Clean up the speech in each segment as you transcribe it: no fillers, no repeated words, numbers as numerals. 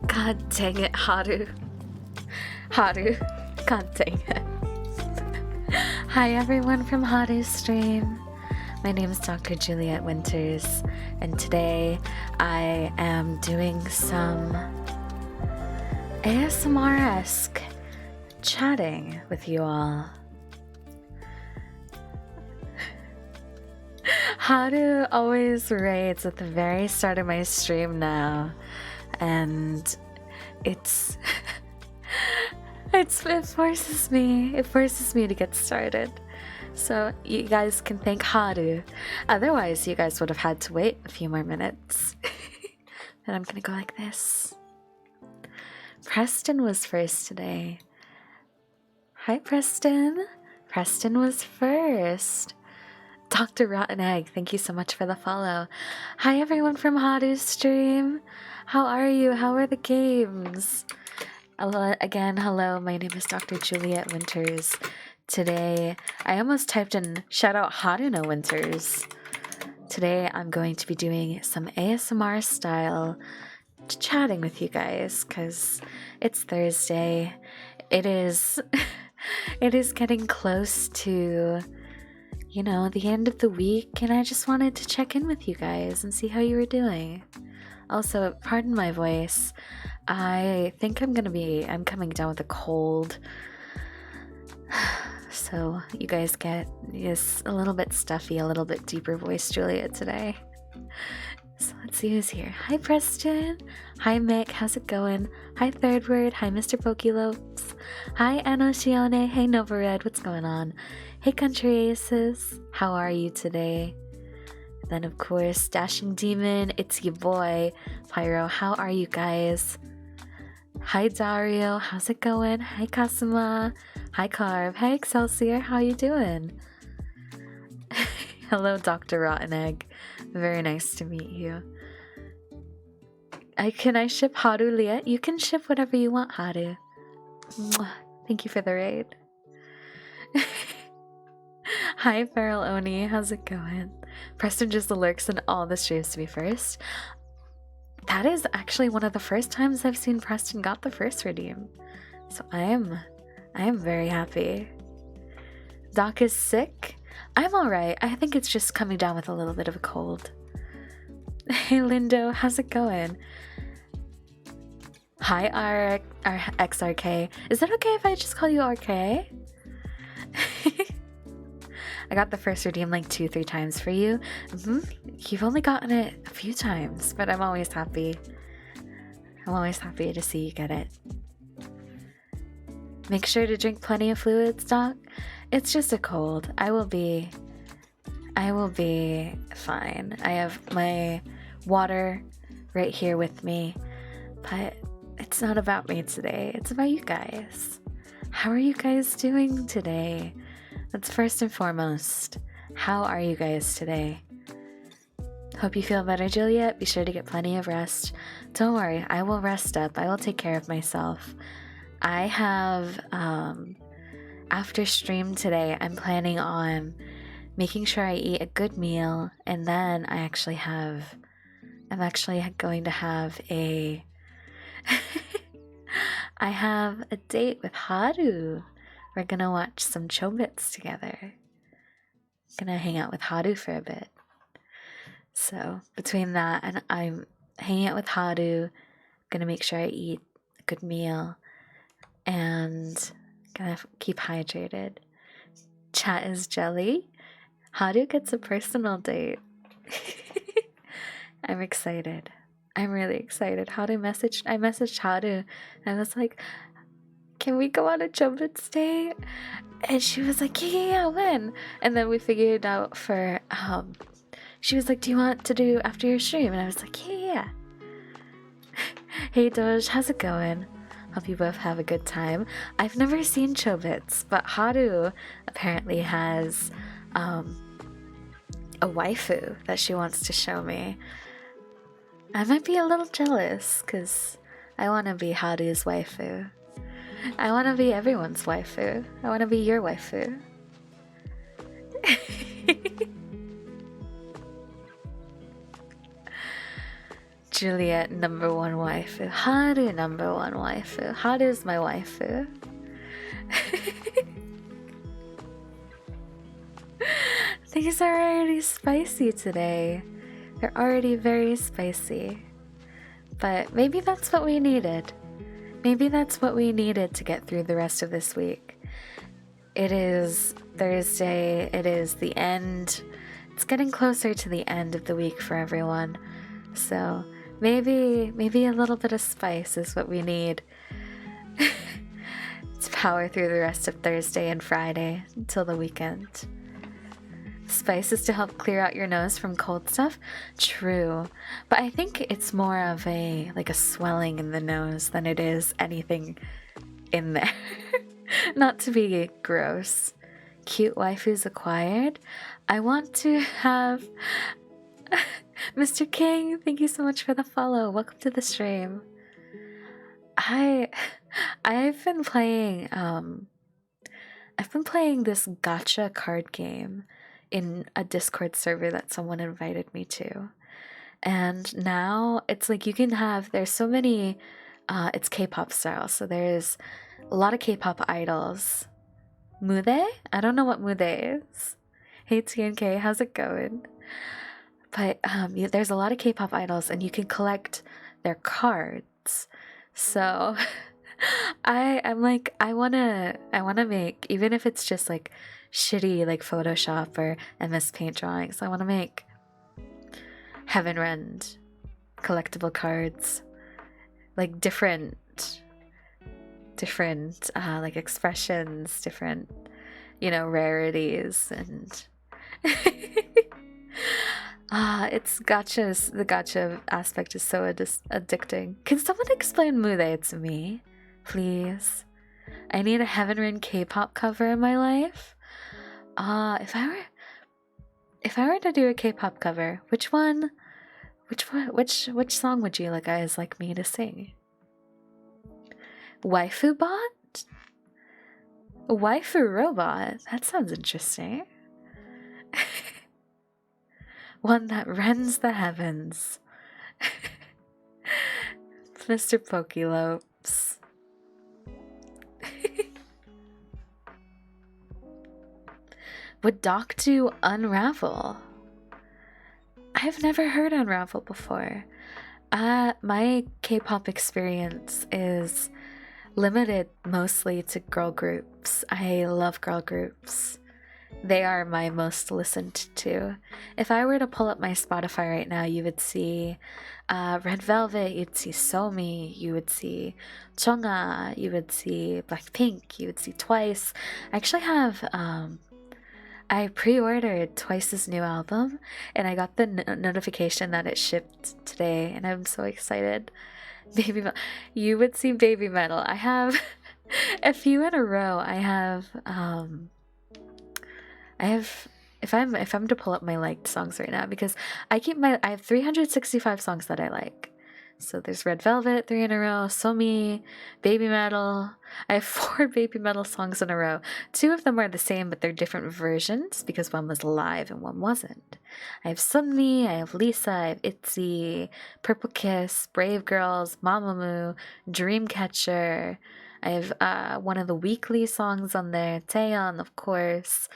God dang it, Haru. Haru. God dang it. Hi everyone from Haru's stream. My name is Dr. Juliet Winters, and today I am doing some ASMR-esque chatting with you all. Haru always raids at the very start of my stream now, and it forces me to get started. So you guys can thank Haru. Otherwise, you guys would have had to wait a few more minutes. And I'm gonna go like this. Preston was first today. Hi, Preston. Preston was first. Dr. Rotten Egg, thank you so much for the follow. Hi, everyone from Haru's stream. How are you? How are the games? Again, hello, my name is Dr. Juliet Winters. Today, I almost typed in shout out Haruno Winters. Today, I'm going to be doing some ASMR style chatting with you guys because it's Thursday. It is getting close to, you know, the end of the week, and I just wanted to check in with you guys and see how you were doing. Also, pardon my voice. I think I'm coming down with a cold. So you guys get this a little bit stuffy, a little bit deeper voice Juliet today. So let's see who's here. Hi Preston. Hi Mick, how's it going? Hi Third Word. Hi Mr. Pokélopes. Hi Anoshione. Hey Nova Red, what's going on? Hey Country Aces, how are you today? Then of course, Dashing Demon, it's your boy. Pyro, how are you guys? Hi Dario, how's it going? Hi Kasuma. Hi Carve. Hi Excelsior, how you doing? Hello Dr. Rotten Egg. Very nice to meet you. Can I ship Haru Liet? You can ship whatever you want, Haru. Mwah. Thank you for the raid. Hi Feral Oni, how's it going? Preston just lurks in all the streams to be first. that is actually one of the first times I've seen Preston got the first redeem. So I am very happy. Doc is sick. I'm alright. I think it's just coming down with a little bit of a cold. Hey Lindo, how's it going? Hi XRK. Is it okay if I just call you RK? I got the first redeem like 2-3 times for you. You've only gotten it a few times, but I'm always happy. I'm always happy to see you get it. Make sure to drink plenty of fluids, Doc. It's just a cold. I will be fine. I have my water right here with me, but it's not about me today. It's about you guys. How are you guys doing today? That's first and foremost. How are you guys today? Hope you feel better, Juliet. Be sure to get plenty of rest. Don't worry, I will rest up. I will take care of myself. I have, after stream today, I'm planning on making sure I eat a good meal, and then I'm actually going to have a I have a date with Haru. We're gonna watch some Chobits together. Gonna hang out with Haru for a bit. So between that and I'm hanging out with Haru, gonna make sure I eat a good meal and gonna keep hydrated. Chat is jelly. Haru gets a personal date. I'm excited. I'm really excited. I messaged Haru and I was like, can we go on a Chobits date? And she was like, yeah, when? And then we figured out for, she was like, do you want to do after your stream? And I was like, yeah. Hey Doge, how's it going? Hope you both have a good time. I've never seen Chobits, but Haru apparently has a waifu that she wants to show me. I might be a little jealous because I want to be Haru's waifu. I want to be everyone's waifu. I want to be your waifu. Juliet, #1 waifu. Haru, #1 waifu. Haru's my waifu. Things are already spicy today. They're already very spicy. But maybe that's what we needed. Maybe that's what we needed to get through the rest of this week. It is Thursday. It is the end. It's getting closer to the end of the week for everyone. So maybe a little bit of spice is what we need to power through the rest of Thursday and Friday until the weekend. Spice is to help clear out your nose from cold stuff. True. But I think it's more of a swelling in the nose than it is anything in there. Not to be gross. Cute waifus acquired. I want to have Mr. King, thank you so much for the follow. Welcome to the stream. I've been playing this gacha card game in a Discord server that someone invited me to. And now it's like you can have, there's so many, it's K-pop style. So there's a lot of K-pop idols. Mude? I don't know what Mude is. Hey TNK, how's it going? But there's a lot of K-pop idols and you can collect their cards. So I'm like, I wanna make, even if it's just like shitty like Photoshop or MS Paint drawings, I wanna make HEAVENREND collectible cards, like different like expressions, different, rarities, and it's gachas. The gacha aspect is so addicting. Can someone explain Mude to me, please? I need a HEAVENREND K-pop cover in my life. If I were to do a K-pop cover, which song would you guys like me to sing? Waifu bot? Waifu robot? That sounds interesting. One that rends the heavens. Mr. Pokélopes. Would Doc do Unravel? I've never heard Unravel before. My K-pop experience is limited mostly to girl groups. I love girl groups. They are my most listened to. If I were to pull up my Spotify right now, you would see Red Velvet, you'd see Somi, you would see Chungha, you would see Blackpink, you would see Twice. I actually have I pre-ordered Twice's new album, and I got the notification that it shipped today, and I'm so excited. You would see Baby Metal. I have a few in a row. I have if I'm to pull up my liked songs right now, because I have 365 songs that I like. So there's Red Velvet, 3 in a row, Somi, Baby Metal. I have 4 Baby Metal songs in a row. 2 of them are the same, but they're different versions because one was live and one wasn't. I have Sunmi, I have Lisa, I have ITZY, Purple Kiss, Brave Girls, Mamamoo, Dreamcatcher. I have one of the weekly songs on there, Taeyeon, of course,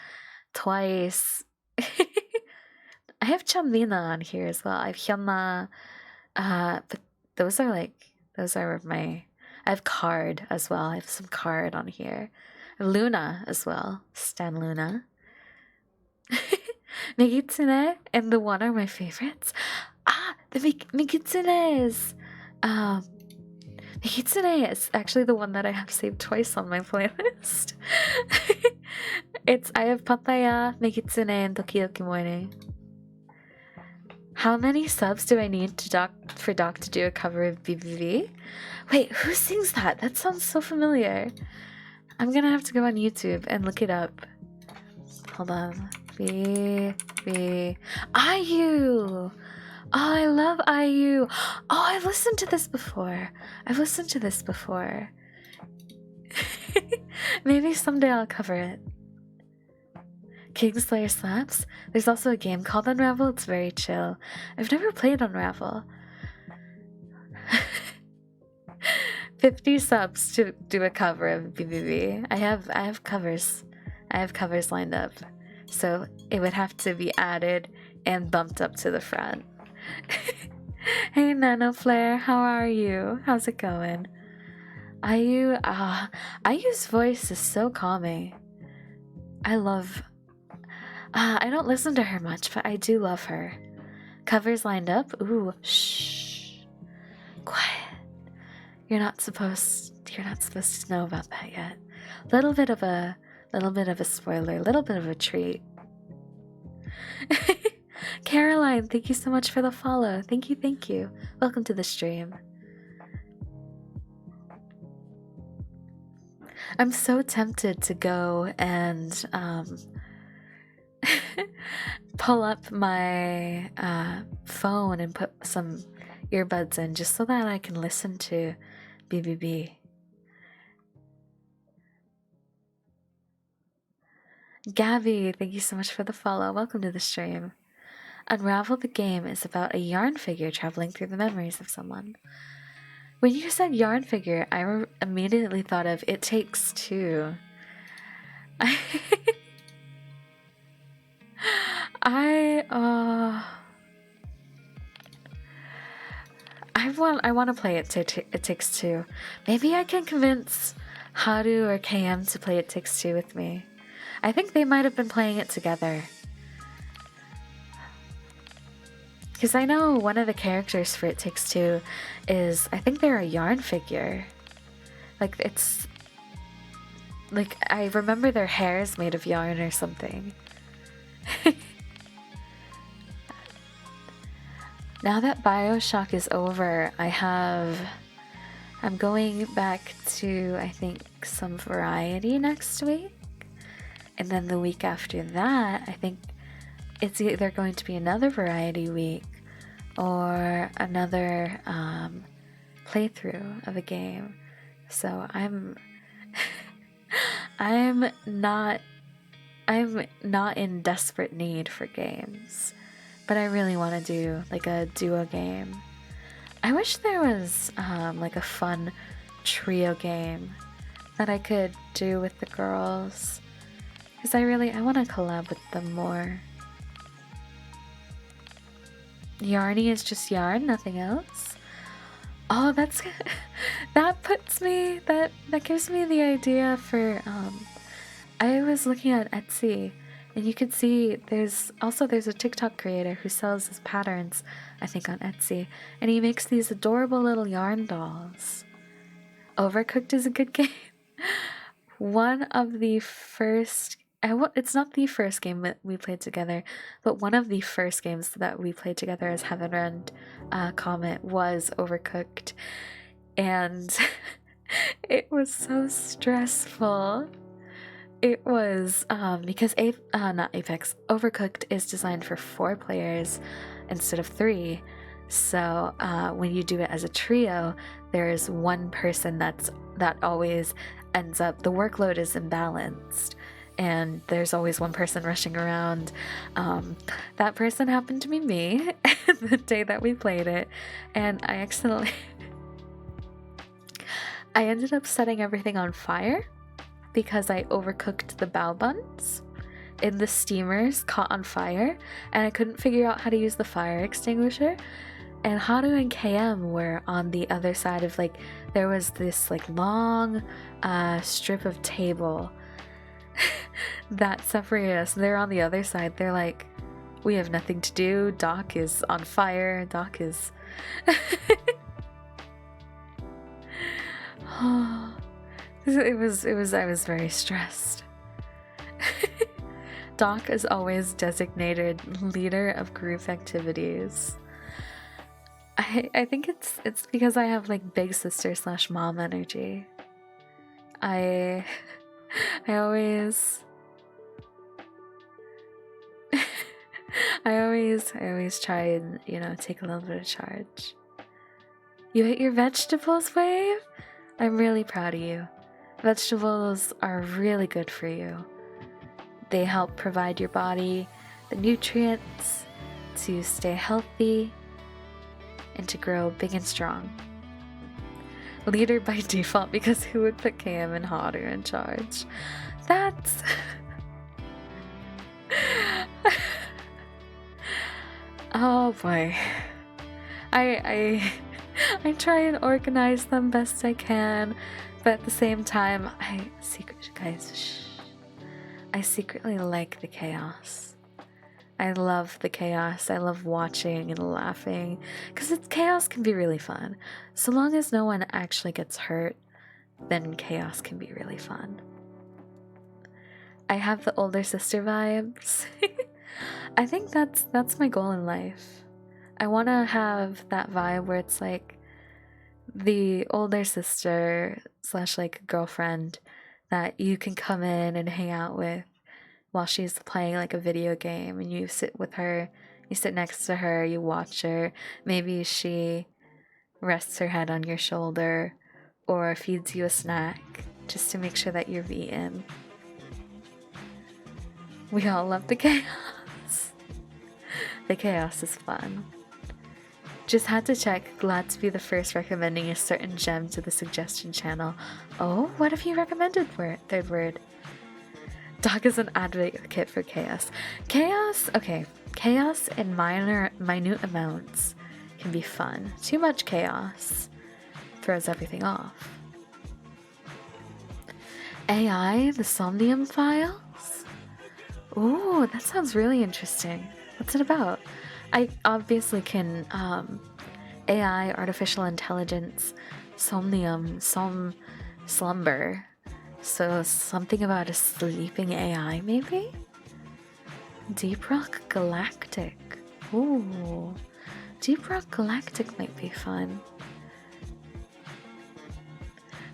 Twice. I have Chanmina on here as well. I have Hyunna, but those are my. I have Card as well. I have some Card on here. I have Luna as well. Stan Luna. Megitsune and The One are my favorites. The Megitsunes. Megitsune is actually the one that I have saved twice on my playlist. I have Papaya, Megitsune, and Dokidoki Moire. How many subs do I need for Doc to do a cover of BBB? Wait, who sings that? That sounds so familiar. I'm gonna have to go on YouTube and look it up. Hold on. IU! Oh, I love IU! Oh, I've listened to this before. Maybe someday I'll cover it. Kingslayer slaps. There's also a game called Unravel. It's very chill. I've never played Unravel. 50 subs to do a cover of BBB. I have covers. I have covers lined up. So it would have to be added and bumped up to the front. Hey Nano Flare, how are you? How's it going? IU's voice is so calming. I don't listen to her much, but I do love her. Covers lined up? Ooh, shh. Quiet. You're not supposed to know about that yet. Little bit of a spoiler, little bit of a treat. Caroline, thank you so much for the follow. Thank you. Welcome to the stream. I'm so tempted to go and pull up my phone and put some earbuds in just so that I can listen to BBB. Gabby, thank you so much for the follow. Welcome to the stream. Unravel the game is about a yarn figure traveling through the memories of someone. When you said yarn figure, I immediately thought of It Takes Two. I want to play It Takes Two. Maybe I can convince Haru or KM to play It Takes Two with me. I think they might have been playing it together. Because I know one of the characters for It Takes Two is, I think they're a yarn figure. I remember their hair is made of yarn or something. Now that BioShock is over, I'm going back to, I think, some Variety next week. And then the week after that, I think it's either going to be another Variety week or another playthrough of a game. So I'm not in desperate need for games, but I really want to do like a duo game. I wish there was like a fun trio game that I could do with the girls, because I want to collab with them more. Yarny is just yarn, nothing else. Oh, that's that gives me the idea for I was looking at Etsy, and you could see there's a TikTok creator who sells his patterns, I think, on Etsy, and he makes these adorable little yarn dolls. Overcooked is a good game. One of the first, it's not the first game that we played together, but one of the first games that we played together as HEAVENREND Comet was Overcooked, and it was so stressful. It was because not Apex, Overcooked is designed for 4 players instead of 3. So when you do it as a trio, there's one person that always ends up, the workload is imbalanced, and there's always one person rushing around. That person happened to be me the day that we played it, and I accidentally I ended up setting everything on fire because I overcooked the bao buns in the steamers, caught on fire, and I couldn't figure out how to use the fire extinguisher. And Haru and KM were on the other side of, like, there was this like long strip of table that separated us. They're on the other side. They're like, we have nothing to do. Doc is on fire. Doc is I was very stressed. Doc is always designated leader of group activities. I think it's because I have like big sister / mom energy. I always I always try and, you know, take a little bit of charge. You ate your vegetables, Wave? I'm really proud of you. Vegetables are really good for you. They help provide your body the nutrients to stay healthy and to grow big and strong. Leader by default, because who would put KM and Haru in charge? That's oh boy. I try and organize them best I can, but at the same time, I secretly like the chaos. I love the chaos. I love watching and laughing, because chaos can be really fun. So long as no one actually gets hurt, then chaos can be really fun. I have the older sister vibes. I think that's my goal in life. I want to have that vibe where it's like the older sister / like girlfriend that you can come in and hang out with while she's playing like a video game, and you sit with her, you sit next to her, you watch her. Maybe she rests her head on your shoulder or feeds you a snack just to make sure that you're eaten. We all love the chaos. The chaos is fun. Just had to check. Glad to be the first recommending a certain gem to the suggestion channel. Oh, what have you recommended for it? Third word. Doc is an advocate for chaos. Chaos, okay. Chaos in minute amounts can be fun. Too much chaos throws everything off. AI, the Somnium Files? Ooh, that sounds really interesting. What's it about? I obviously can AI, artificial intelligence, somnium, slumber. So something about a sleeping AI, maybe? Deep Rock Galactic. Ooh, Deep Rock Galactic might be fun.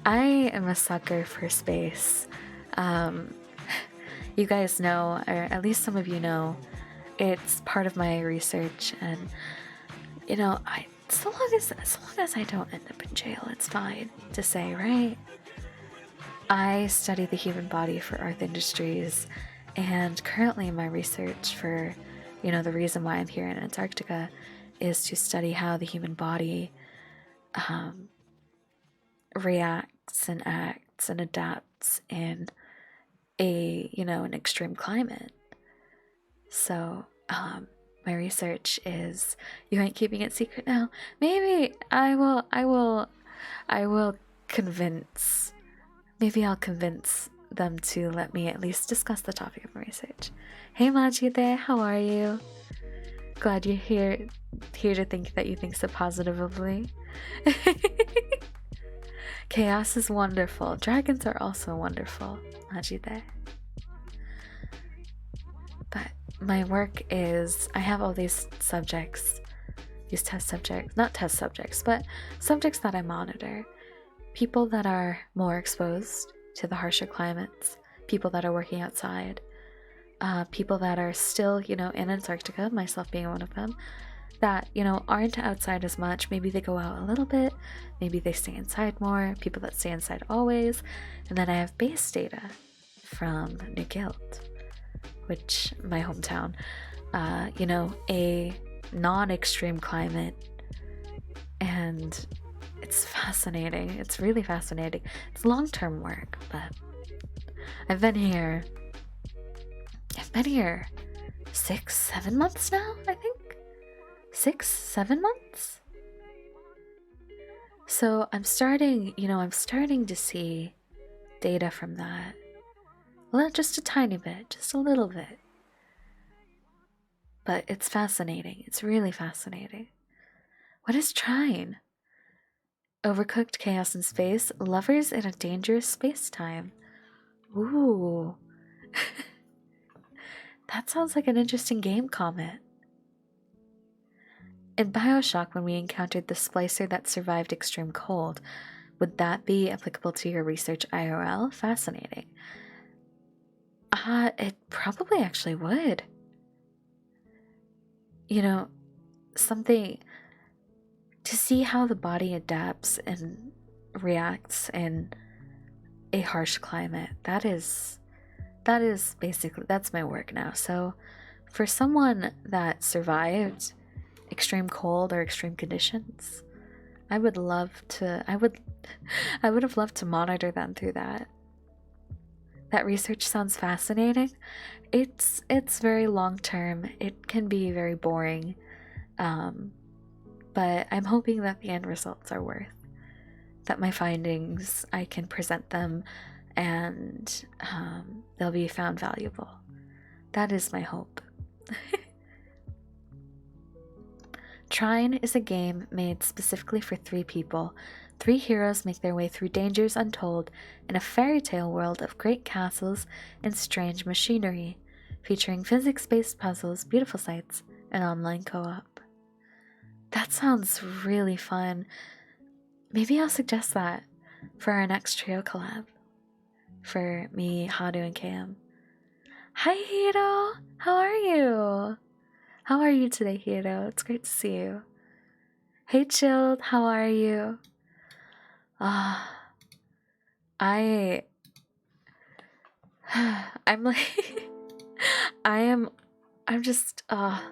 I am a sucker for space. You guys know, or at least some of you know, it's part of my research, and you know, as long as I don't end up in jail, it's fine to say, right? I study the human body for Earth Industries, and currently my research for, you know, the reason why I'm here in Antarctica is to study how the human body reacts and acts and adapts in an extreme climate. So my research is, you ain't keeping it secret now. Maybe I'll convince, maybe I'll convince them to let me at least discuss the topic of my research. Hey Majide, how are you? Glad you're here to think that you think so positively. Chaos is wonderful. Dragons are also wonderful, Majide. But my work is, I have all these subjects, these test subjects, not test subjects, but subjects that I monitor. People that are more exposed to the harsher climates, people that are working outside, people that are still, in Antarctica, myself being one of them, that, aren't outside as much. Maybe they go out a little bit, maybe they stay inside more, people that stay inside always. And then I have base data from New Guild, which my hometown, a non-extreme climate, and it's fascinating. It's really fascinating. It's long-term work, but I've been here 6-7 months now, I think. 6-7 months. So I'm starting to see data from that. Well, just a tiny bit, just a little bit. But it's fascinating. It's really fascinating. What is Trine? Overcooked chaos in space, lovers in a dangerous space-time. Ooh. That sounds like an interesting game comment. In Bioshock, when we encountered the splicer that survived extreme cold, would that be applicable to your research IRL? Fascinating. It probably actually would. Something to see how the body adapts and reacts in a harsh climate. That is basically, that's my work now. So for someone that survived extreme cold or extreme conditions, I would have loved to monitor them through that. That research sounds fascinating. It's very long term. It can be very boring. But I'm hoping that the end results are worth, that my findings, I can present them and they'll be found valuable. That is my hope. Trine is a game made specifically for 3 people. 3 heroes make their way through dangers untold in a fairy tale world of great castles and strange machinery, featuring physics-based puzzles, beautiful sights, and online co-op. That sounds really fun. Maybe I'll suggest that for our next trio collab. For me, Hadu, and Cam. Hi, Hiro! How are you? How are you today, Hiro? It's great to see you. Hey, Chilled, how are you? I'm like, I'm just,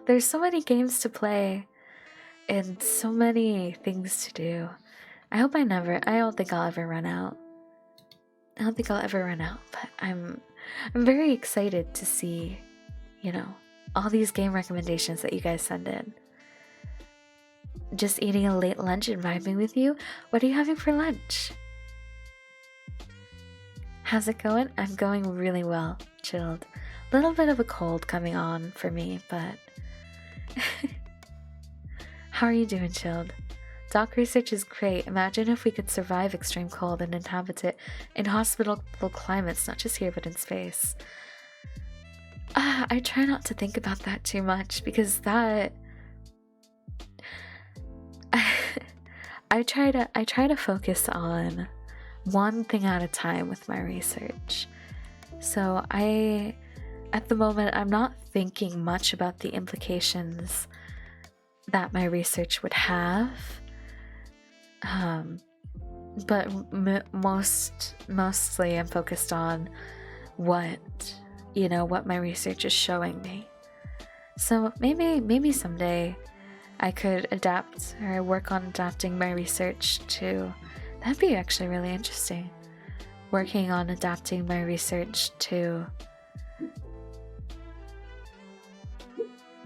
there's so many games to play and so many things to do. I don't think I'll ever run out. But I'm very excited to see, all these game recommendations that you guys send in. Just eating a late lunch and vibing with you. What are you having for lunch? How's it going? I'm going really well, Chilled. Little bit of a cold coming on for me, but how are you doing, Chilled? Doc research is great. Imagine if we could survive extreme cold and inhabit it in hospitable climates, not just here but in space. I try not to think about that too much because that I try to focus on one thing at a time with my research. So at the moment, I'm not thinking much about the implications that my research would have. But mostly I'm focused on what my research is showing me. So maybe someday I could adapt or work on adapting my research to. That'd be actually really interesting. Working on adapting my research to.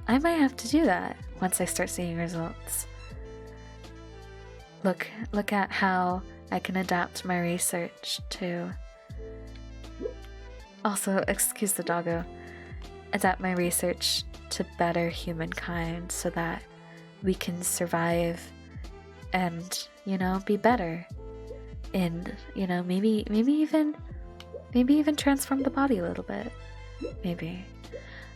I might have to do that once I start seeing results. Look at how I can adapt my research to. Also, excuse the doggo. Adapt my research to better humankind so that we can survive and, be better. And, maybe even transform the body a little bit. Maybe.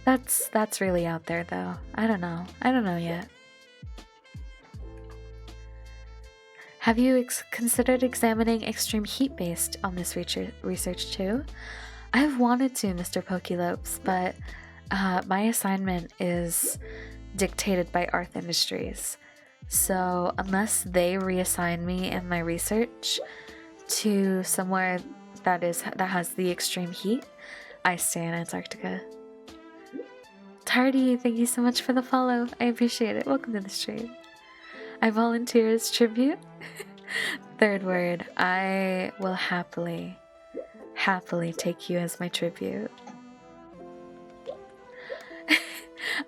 That's really out there though. I don't know yet. Have you considered examining extreme heat based on this research too? I've wanted to, Mr. Pokélopes, but my assignment is dictated by Arth Industries. So unless they reassign me and my research to somewhere that has the extreme heat, I stay in Antarctica. Tardy, thank you so much for the follow. I appreciate it. Welcome to the stream. I volunteer as tribute. Third word, I will happily take you as my tribute.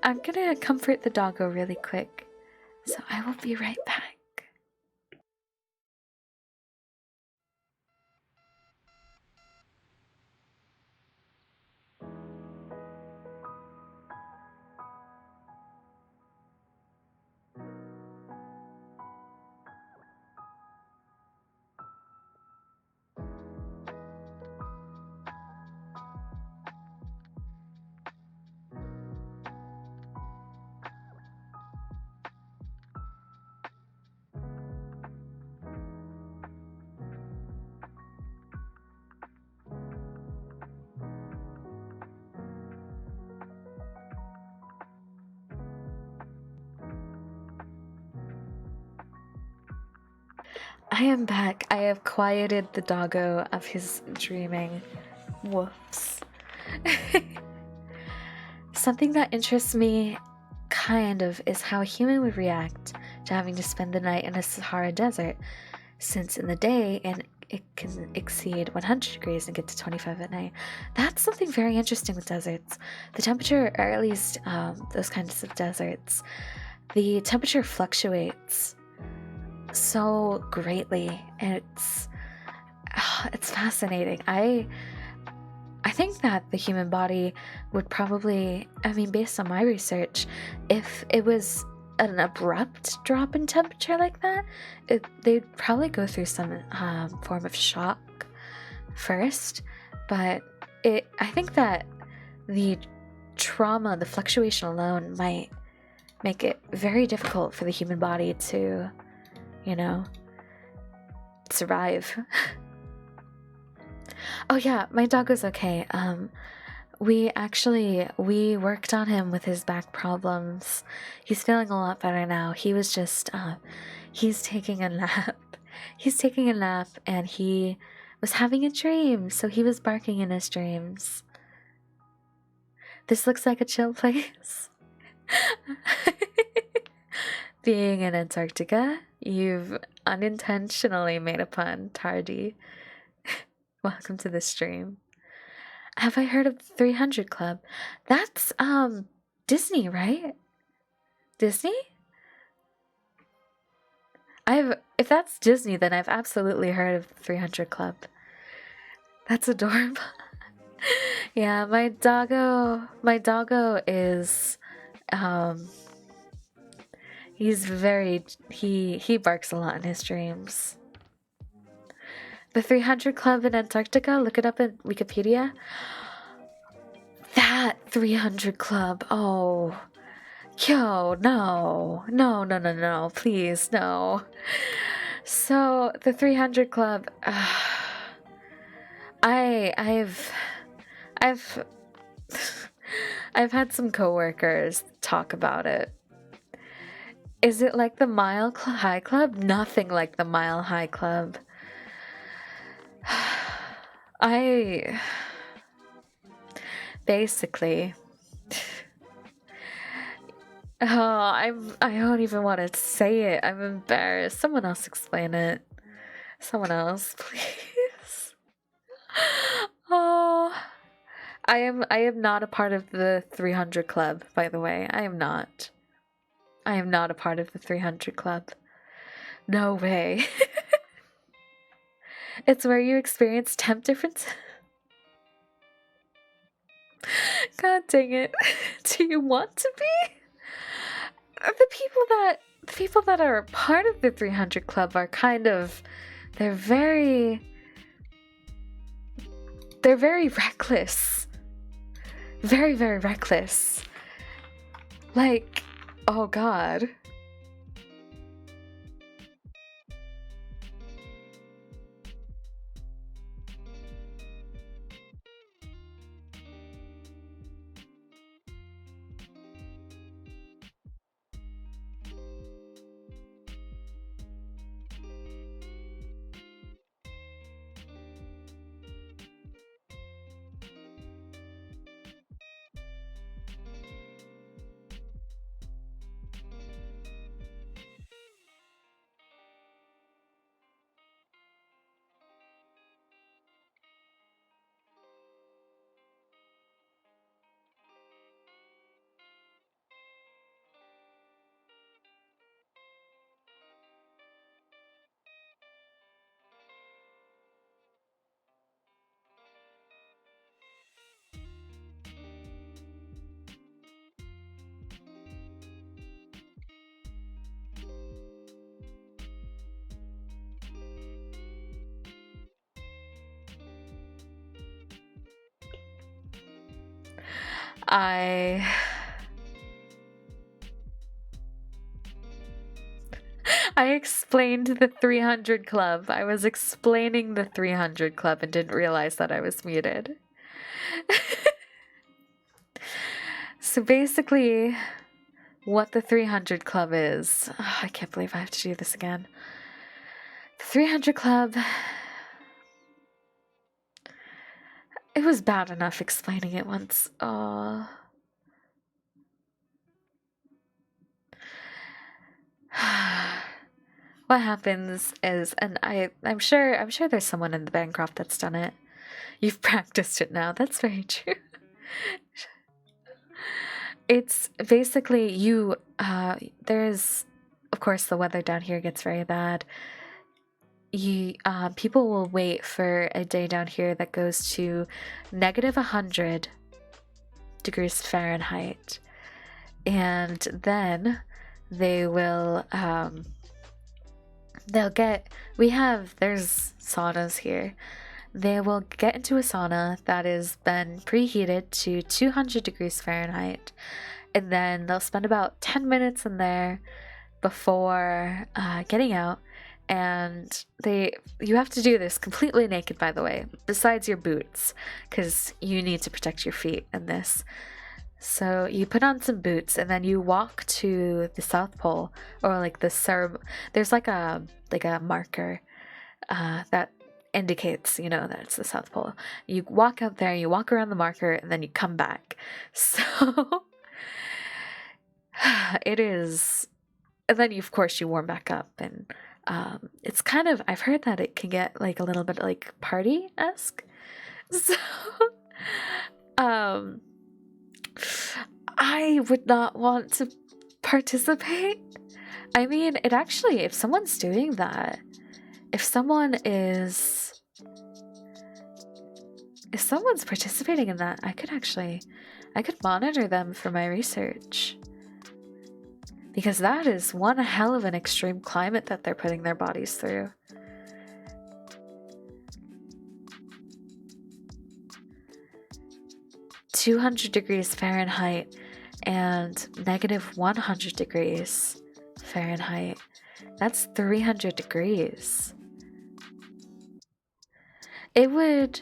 I'm gonna comfort the doggo really quick, so I will be right back. I am back. I have quieted the doggo of his dreaming. Woofs. Something that interests me, kind of, is how a human would react to having to spend the night in a Sahara desert, since in the day it can exceed 100 degrees and get to 25 at night. That's something very interesting with deserts. The temperature, or at least those kinds of deserts, the temperature fluctuates so greatly. It's fascinating. I think that the human body would probably, based on my research, if it was an abrupt drop in temperature like that, they'd probably go through some form of shock first. But I think that the trauma, the fluctuation alone, might make it very difficult for the human body to, survive. Oh yeah, my doggo's okay. We worked on him with his back problems. He's feeling a lot better now. He was just, he's taking a nap. He's taking a nap and he was having a dream, so he was barking in his dreams. This looks like a chill place. Being in Antarctica, you've unintentionally made a pun, Tardy. Welcome to the stream. Have I heard of the 300 Club? That's, Disney, right? Disney? If that's Disney, then I've absolutely heard of the 300 Club. That's adorable. Yeah, my doggo is, he barks a lot in his dreams. The 300 Club in Antarctica, look it up in Wikipedia. That 300 Club, oh. Yo, no, please, no. So, the 300 Club, I've had some coworkers talk about it. Is it like the Mile High Club? Nothing like the Mile High Club. Basically, Oh, I don't even want to say it. I'm embarrassed. Someone else explain it. Someone else, please. Oh, I am not a part of the 300 club, by the way. I am not. I am not a part of the 300 club. No way. It's where you experience temp differences. God dang it. Do you want to be? The people that are part of the 300 club are kind of they're very reckless. Very, very reckless. Like, oh god. I explained the 300 club. I was explaining the 300 club and didn't realize that I was muted. So basically, what the 300 club is. Oh, I can't believe I have to do this again. The 300 club. It was bad enough explaining it once. Oh. What happens is, and I'm sure there's someone in the Bancroft that's done it. You've practiced it now. That's very true. It's basically you. There's, of course, the weather down here gets very bad. People will wait for a day down here that goes to negative 100 degrees Fahrenheit, and then they will there's saunas here. They will get into a sauna that has been preheated to 200 degrees Fahrenheit, and then they'll spend about 10 minutes in there before getting out. And you have to do this completely naked, by the way, besides your boots, because you need to protect your feet in this. So you put on some boots and then you walk to the South Pole, or like there's like a marker that indicates, that it's the South Pole. You walk out there, you walk around the marker, and then you come back. So it is, and then of course you warm back up, and it's kind of, I've heard that it can get like a little bit like party-esque. So I would not want to participate. I mean, it actually, if someone's doing that, if someone's participating in that, I could monitor them for my research. Because that is one hell of an extreme climate that they're putting their bodies through. -200 degrees Fahrenheit and -100 degrees Fahrenheit. That's 300 degrees. It would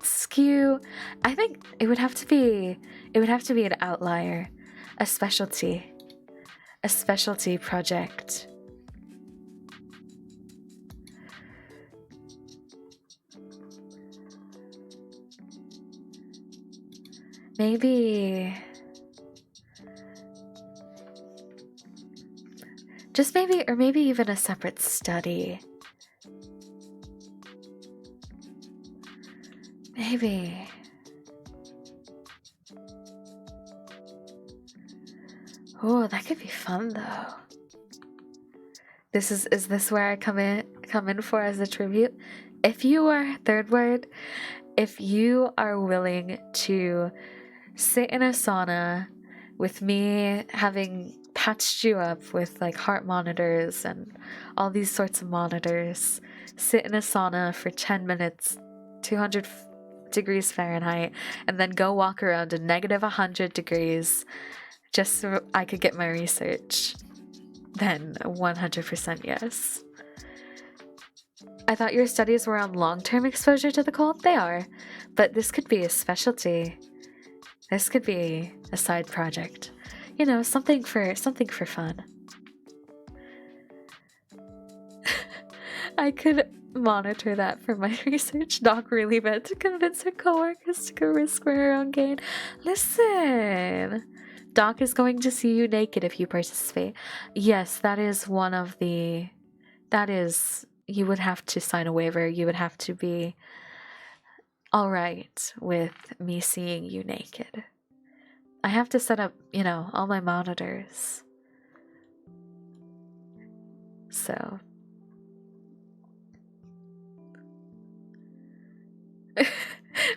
skew. I think it would have to be an outlier, a specialty project. Just maybe, or maybe even a separate study. Maybe. Oh, that could be fun though. Is this where I come in for as a tribute? If you are, third word, if you are willing to sit in a sauna with me having patched you up with like heart monitors and all these sorts of monitors, sit in a sauna for 10 minutes, 200 degrees Fahrenheit, and then go walk around at negative 100 degrees just so I could get my research, then 100% yes. I thought your studies were on long-term exposure to the cold. They are, but this could be a specialty. This could be a side project. You know, something for fun. I could monitor that for my research. Doc really meant to convince her coworkers to go risk for her own gain. Listen, Doc is going to see you naked if you participate. Yes, that is one of the... That is... You would have to sign a waiver. You would have to be alright with me seeing you naked. I have to set up, you know, all my monitors. So...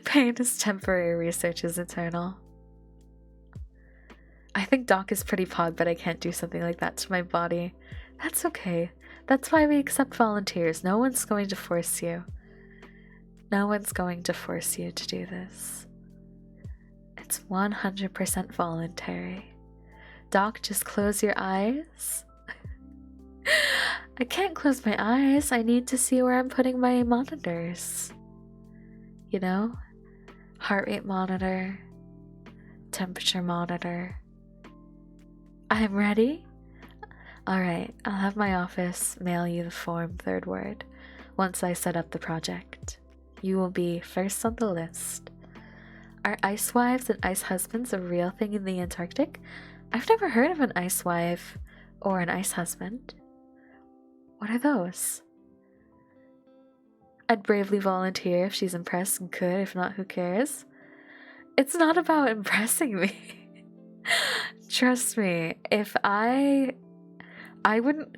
Pain is temporary, research is eternal. I think Doc is pretty pog, but I can't do something like that to my body. That's okay. That's why we accept volunteers. No one's going to force you. No one's going to force you to do this. It's 100% voluntary. Doc, just close your eyes. I can't close my eyes. I need to see where I'm putting my monitors. You know? Heart rate monitor. Temperature monitor. I'm ready? Alright, I'll have my office mail you the form, third word, once I set up the project. You will be first on the list. Are ice wives and ice husbands a real thing in the Antarctic? I've never heard of an ice wife or an ice husband. What are those? I'd bravely volunteer if she's impressed and could, if not, who cares? It's not about impressing me. Trust me, if I wouldn't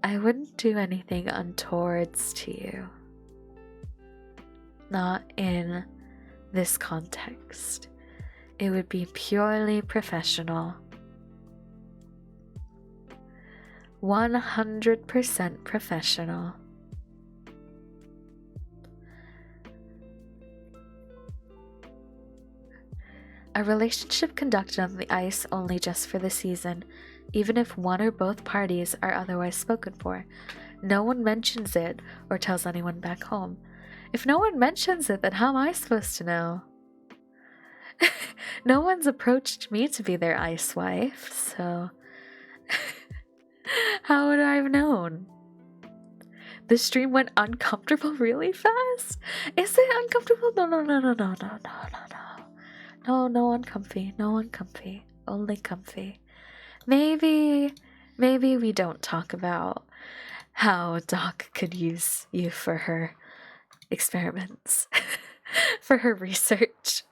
I wouldn't do anything untowards to you. Not in this context. It would be purely professional. 100% professional. A relationship conducted on the ice only just for the season, even if one or both parties are otherwise spoken for. No one mentions it or tells anyone back home. If no one mentions it, then how am I supposed to know? No one's approached me to be their ice wife, so how would I have known? The stream went uncomfortable really fast? Is it uncomfortable? No, uncomfy. No uncomfy. Only comfy. Maybe we don't talk about how Doc could use you for her experiments, for her research.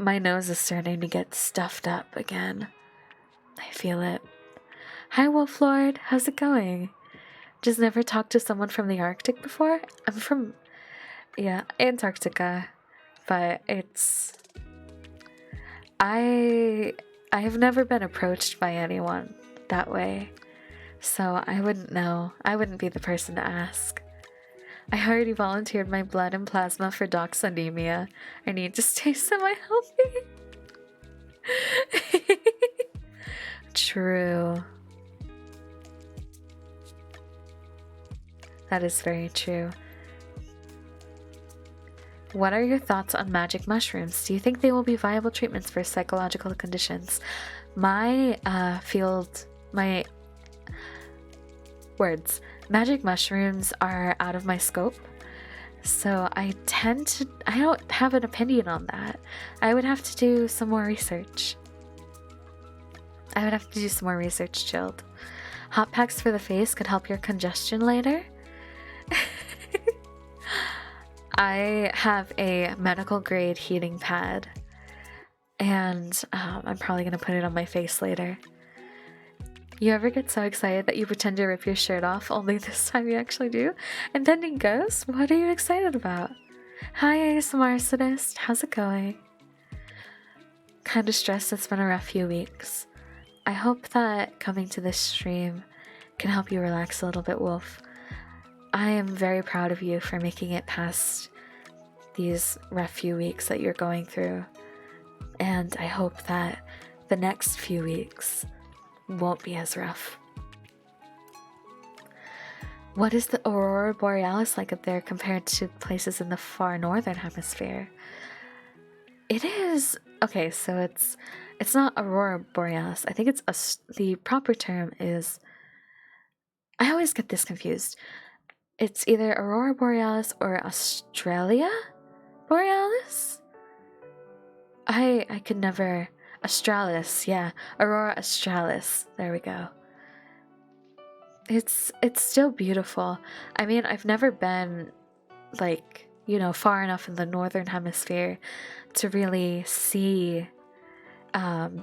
My nose is starting to get stuffed up again. I feel it. Hi, Wolf Lord. How's it going? Just never talked to someone from the Arctic before? I'm from, Antarctica. But it's... I have never been approached by anyone that way. So I wouldn't know. I wouldn't be the person to ask. I already volunteered my blood and plasma for Doc's anemia. I need to stay semi-healthy. True. That is very true. What are your thoughts on magic mushrooms? Do you think they will be viable treatments for psychological conditions? My magic mushrooms are out of my scope. So I don't have an opinion on that. I would have to do some more research. Chilled. Hot packs for the face could help your congestion later. I have a medical grade heating pad, and I'm probably gonna put it on my face later. You ever get so excited that you pretend to rip your shirt off, only this time you actually do? Impending ghost? What are you excited about? Hi ASMR Sadist, how's it going? Kinda stressed, it's been a rough few weeks. I hope that coming to this stream can help you relax a little bit, Wolf. I am very proud of you for making it past these rough few weeks that you're going through. And I hope that the next few weeks won't be as rough. What is the Aurora Borealis like up there compared to places in the far northern hemisphere? It is... Okay, so it's not Aurora Borealis. I think it's... the proper term is... I always get this confused. It's either Aurora Borealis or Australia Borealis? I could never... Australis, yeah. Aurora Australis. There we go. It's still beautiful. I mean, I've never been, like, you know, far enough in the northern hemisphere to really see the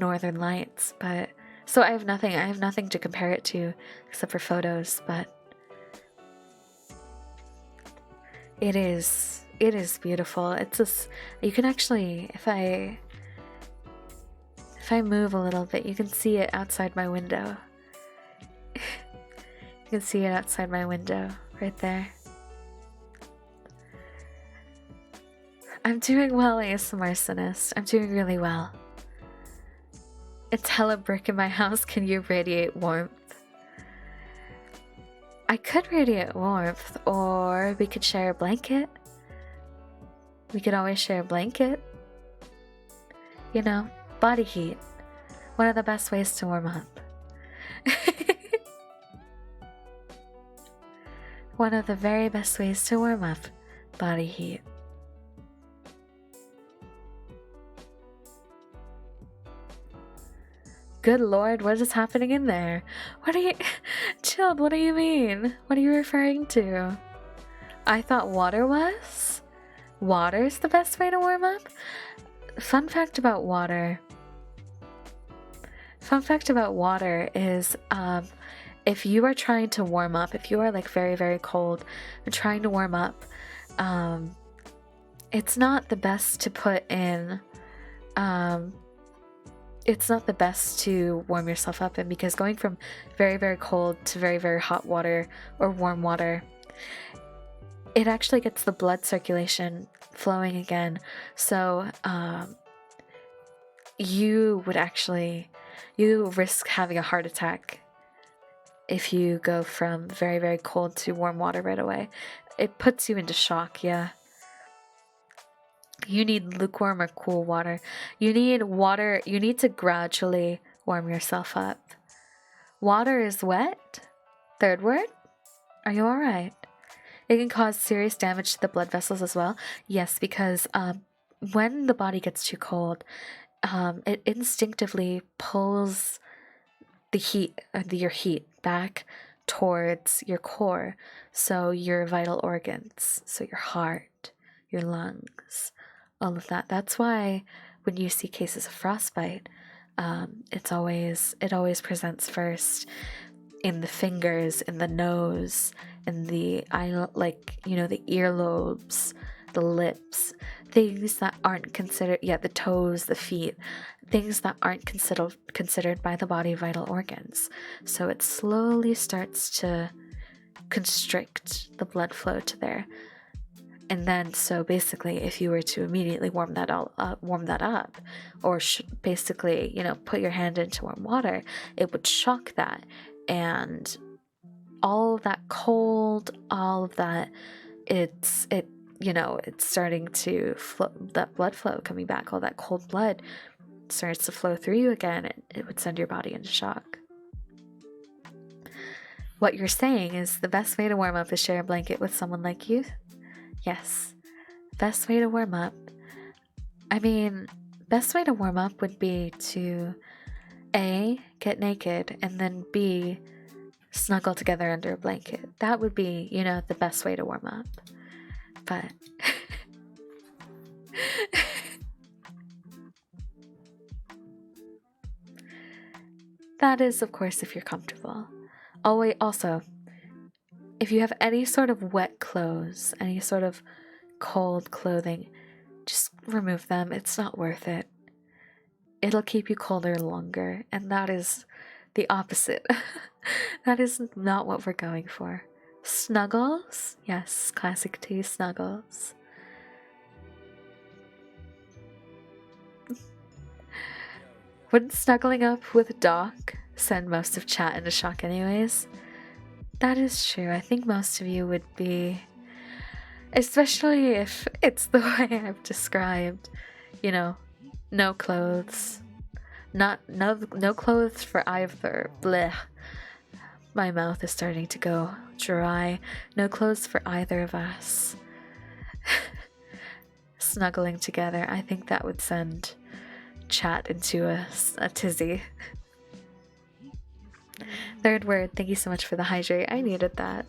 northern lights, but so I have nothing to compare it to except for photos, but it is beautiful. It's just, you can actually, if I move a little bit, you can see it outside my window. You can see it outside my window right there. I'm doing well, ASMR Arsonist. I'm doing really well. It's hella brick in my house. Can you radiate warmth? I could radiate warmth, or we could share a blanket. We could always share a blanket. You know, body heat. One of the best ways to warm up. One of the very best ways to warm up. Body heat. Good lord, what is happening in there? What are you... Chilled, what do you mean? What are you referring to? I thought water was? Water's the best way to warm up? Fun fact about water. Is if you are trying to warm up, if you are like very, very cold and trying to warm up, it's not the best to put in, it's not the best to warm yourself up in, because going from very, very cold to very, very hot water or warm water, it actually gets the blood circulation flowing again. So you risk having a heart attack if you go from very, very cold to warm water right away. It puts you into shock, yeah. You need lukewarm or cool water. You need to gradually warm yourself up. Water is wet? Third word? Are you alright? It can cause serious damage to the blood vessels as well. Yes, because when the body gets too cold, it instinctively pulls the heat, your heat back towards your core. So your vital organs, so your heart, your lungs, all of that. That's why when you see cases of frostbite, it always presents first in the fingers, in the nose, in the eye, like, you know, the earlobes, the lips, things that aren't considered, the toes, the feet, things that aren't considered by the body vital organs. So it slowly starts to constrict the blood flow to there. And then, so basically, if you were to immediately warm that up, or basically, you know, put your hand into warm water, it would shock that, and all of that cold, all of that, it's starting to flow, that blood flow coming back, all that cold blood starts to flow through you again, and it would send your body into shock. what you're saying is the best way to warm up is share a blanket with someone like you? Yes. Best way to warm up. I mean, best way to warm up would be to A, get naked, and then B, snuggle together under a blanket. That would be, you know, the best way to warm up. But that is, of course, if you're comfortable. Also, if you have any sort of wet clothes, any sort of cold clothing, just remove them. It's not worth it. It'll keep you colder longer, and that is the opposite. That is not what we're going for. Snuggles? Yes, classic tea snuggles. Wouldn't snuggling up with Doc send most of chat into shock anyways? That is true. I think most of you would be, especially if it's the way I've described, you know, no clothes. No clothes for either. Blech. My mouth is starting to go dry. No clothes for either of us. Snuggling together, I think that would send chat into a tizzy. Third word, thank you so much for the hydrate. I needed that.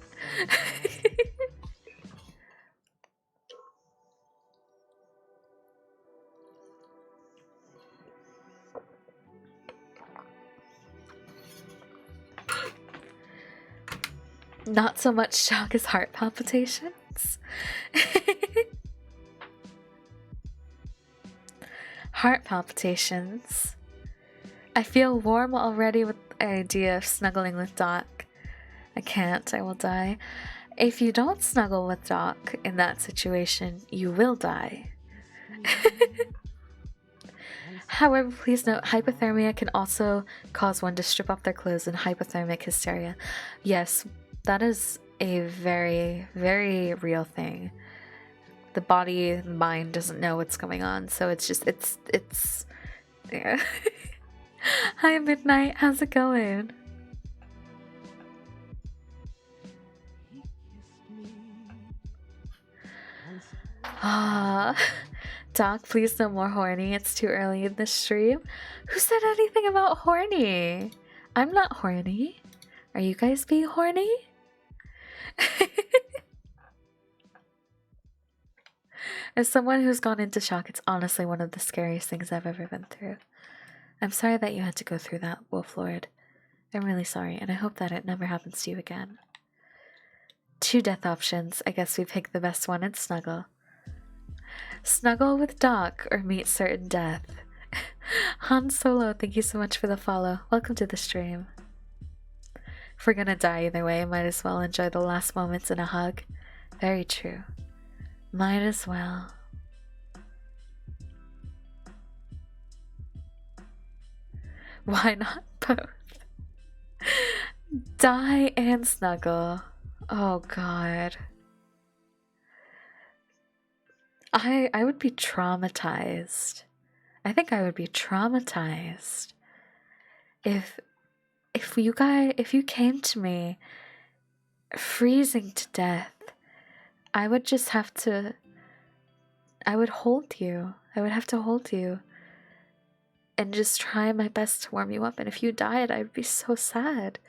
Not so much shock as heart palpitations. Heart palpitations. I feel warm already with the idea of snuggling with Doc. I can't, I will die. If you don't snuggle with Doc in that situation, you will die. However, please note, hypothermia can also cause one to strip off their clothes in hypothermic hysteria. Yes, that is a very, very real thing. The body, the mind doesn't know what's going on, so it's just, it's, yeah. Hi, Midnight, how's it going? Ah, Doc, please no more horny. It's too early in the stream. Who said anything about horny? I'm not horny. Are you guys being horny? As someone who's gone into shock, it's honestly one of the scariest things I've ever been through. I'm sorry that you had to go through that, Wolf Lord. I'm really sorry, and I hope that it never happens to you again. 2 death options. I guess we picked the best one and snuggle. Snuggle with Doc or meet certain death. Han Solo, thank you so much for the follow. Welcome to the stream. If we're gonna die either way, might as well enjoy the last moments in a hug. Very true. Might as well. Why not both? Die and snuggle. Oh god. I would be traumatized. I think I would be traumatized if you came to me freezing to death. I would just have to, I would hold you. I would have to hold you and just try my best to warm you up. And if you died, I would be so sad.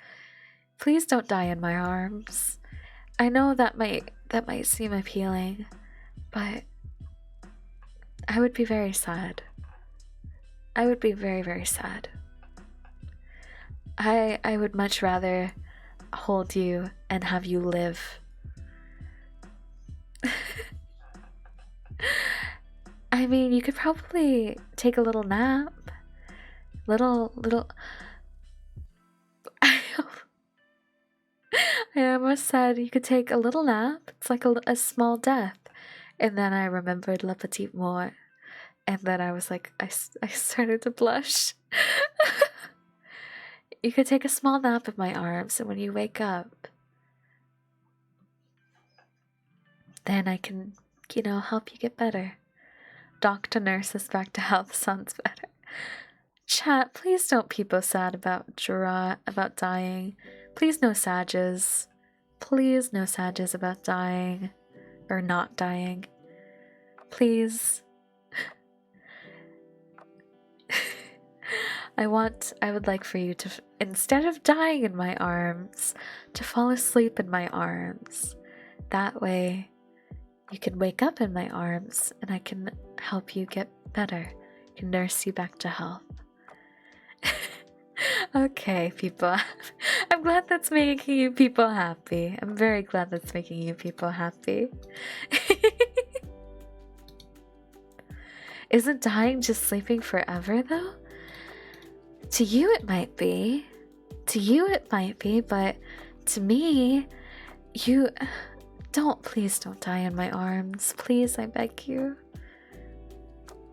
Please don't die in my arms. I know that might seem appealing, but I would be very sad. I would be very, very sad. I would much rather hold you and have you live. I mean, you could probably take a little nap. Little I almost said you could take a little nap. It's like a small death. And then I remembered Le Petit Mort. And then I was like, I started to blush. You could take a small nap in my arms, and when you wake up, then I can, help you get better. Doctor nurses back to health sounds better. Chat, please don't people sad about dying. Please no sages. Please no sages about dying. Or not dying. Please. I would like for you to, instead of dying in my arms, to fall asleep in my arms. That way, you can wake up in my arms and I can help you get better. I can nurse you back to health. Okay, people. I'm glad that's making you people happy. I'm very glad that's making you people happy. Isn't dying just sleeping forever, though? To you it might be. To you it might be, but to me, please don't die in my arms. Please, I beg you.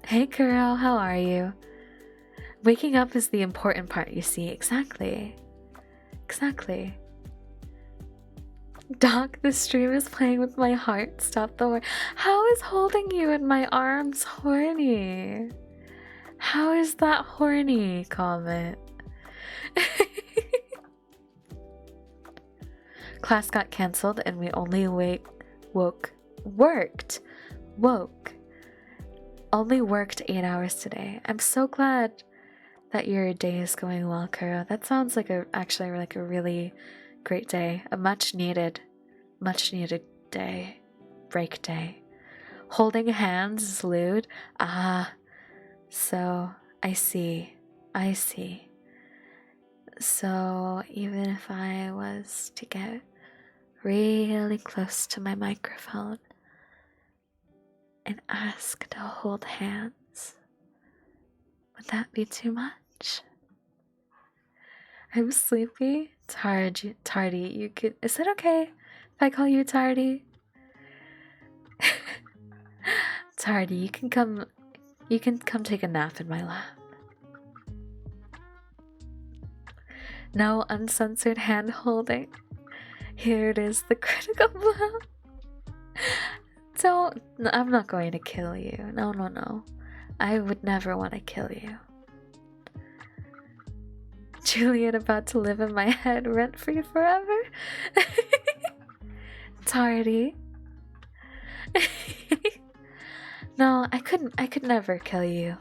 Hey girl, how are you? Waking up is the important part, you see. Exactly. Exactly. Doc, the stream is playing with my heart. Stop the word. How is holding you in my arms horny? How is that horny? Comment. Class got cancelled and we only only worked 8 hours today. I'm so glad that your day is going well, Kuro. That sounds like actually like a really great day. A much needed day. Break day. Holding hands is lewd. Ah, so I see. So even if I was to get really close to my microphone and ask to hold hands, would that be too much? I'm sleepy. Tardy, you could. Is it okay if I call you Tardy? Tardy, you can come take a nap in my lap. No uncensored hand holding. Here it is, the critical blow. I'm not going to kill you. No. I would never want to kill you. Juliet about to live in my head rent-free forever? Tardy. No, I could never kill you.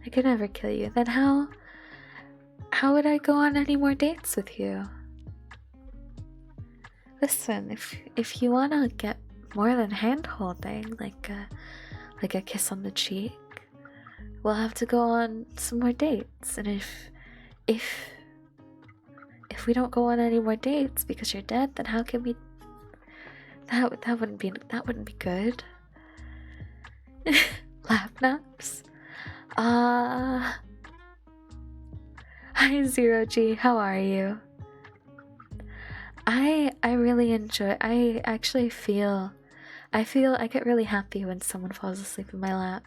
Then how would I go on any more dates with you? Listen, if you wanna get more than hand holding, like a kiss on the cheek, we'll have to go on some more dates. And if we don't go on any more dates because you're dead, then how can we? That wouldn't be good. Lap naps. Hi 0G, how are you? I really enjoy. I actually feel I get really happy when someone falls asleep in my lap,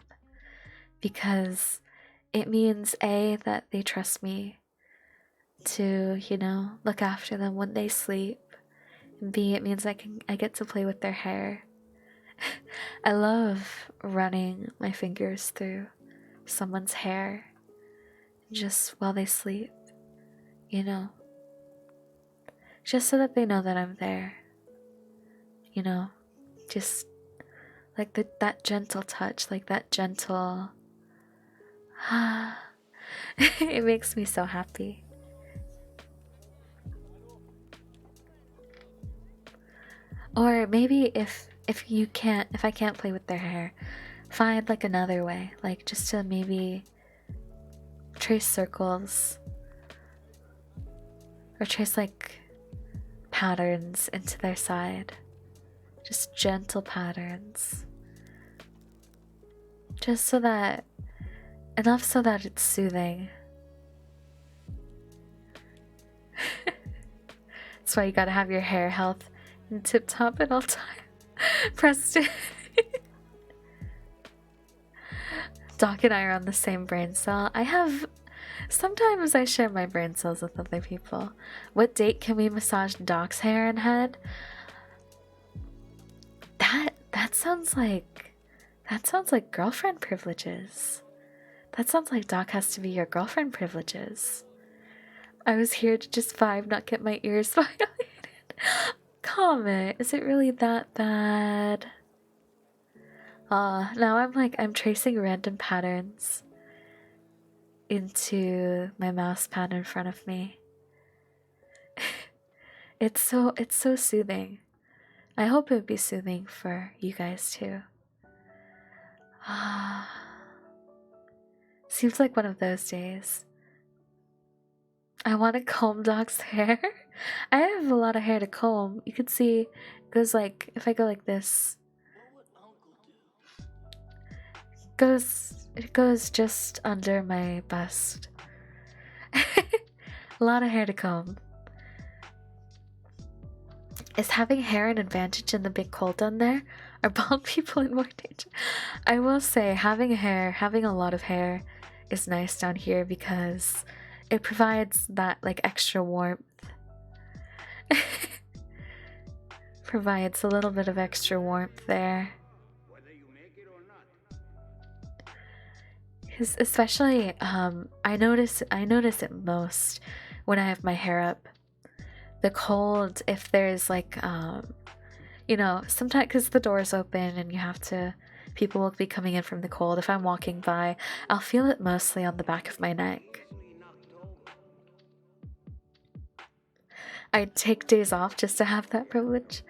because it means A, that they trust me to, look after them when they sleep, and B, it means I get to play with their hair. I love running my fingers through someone's hair just while they sleep, just so that they know that I'm there, just like that gentle touch, like that gentle it makes me so happy. Or maybe if I can't play with their hair, find like another way, like just to maybe trace circles or trace like patterns into their side, just gentle patterns, just so that enough so that it's soothing. That's why you gotta have your hair health and tip top at all time. Preston. Doc and I are on the same brain cell. Sometimes I share my brain cells with other people. What date can we massage Doc's hair and head? That sounds like girlfriend privileges. That sounds like Doc has to be your girlfriend privileges. I was here to just vibe, not get my ears violated. Comment, is it really that bad? Now I'm tracing random patterns into my mouse pad in front of me. It's so soothing. I hope it would be soothing for you guys too. Seems like one of those days. I want to comb Doc's hair. I have a lot of hair to comb. You can see it goes like, if I go like this, it goes just under my bust. A lot of hair to comb. Is having hair an advantage in the big cold down there? Are bald people in more danger? I will say having a lot of hair is nice down here because it provides that like extra warmth. Provides a little bit of extra warmth there. Because especially I notice it most when I have my hair up. The cold, if there's like you know, sometimes because the door's open and you have to, people will be coming in from the cold. If I'm walking by, I'll feel it mostly on the back of my neck. I'd take days off just to have that privilege.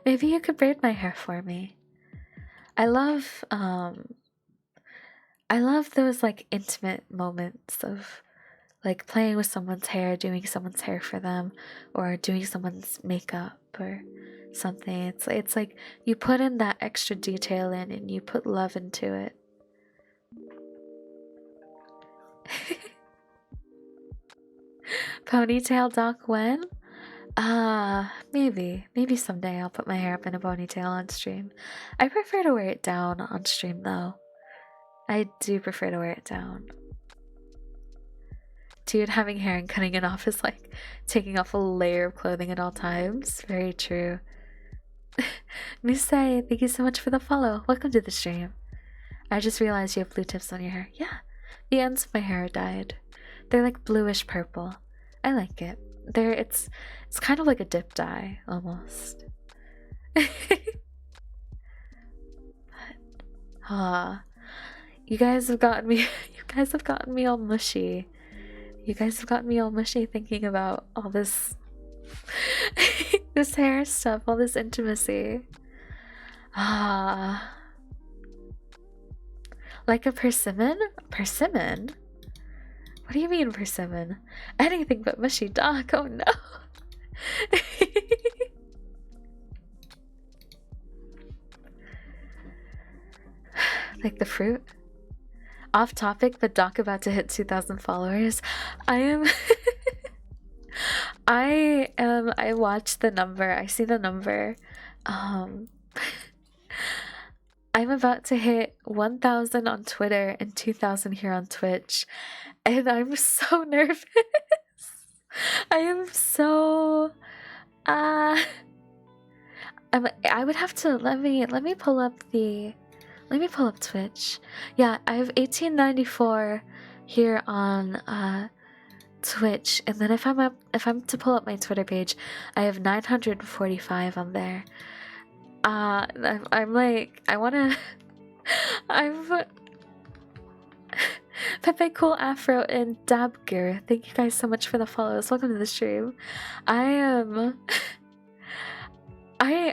Maybe you could braid my hair for me. I love those like intimate moments of like playing with someone's hair, doing someone's hair for them, or doing someone's makeup or something. It's like you put in that extra detail in and you put love into it. Ponytail Doc when? Maybe someday I'll put my hair up in a ponytail on stream. I prefer to wear it down on stream though. I do prefer to wear it down. Dude, having hair and cutting it off is like taking off a layer of clothing at all times. Very true. Misai, thank you so much for the follow. Welcome to the stream. I just realized you have blue tips on your hair. Yeah, the ends of my hair are dyed. They're like bluish purple. I like it. It's kind of like a dip dye almost. You guys have gotten me. You guys have gotten me all mushy. You guys have gotten me all mushy thinking about all this, this hair stuff, all this intimacy. Like a persimmon? Persimmon? What do you mean persimmon? Anything but mushy, Doc. Oh no. Like the fruit? Off topic, but Doc about to hit 2,000 followers. I watched the number. I see the number. I'm about to hit 1,000 on Twitter and 2,000 here on Twitch. And I'm so nervous. I am so I would have to let me pull up Twitch. Yeah, I have 1894 here on Twitch, and then if I'm to pull up my Twitter page, I have 945 on there. I'm like, I wanna I'm Pepe Cool Afro and Dabger. Thank you guys so much for the follows. Welcome to the stream. I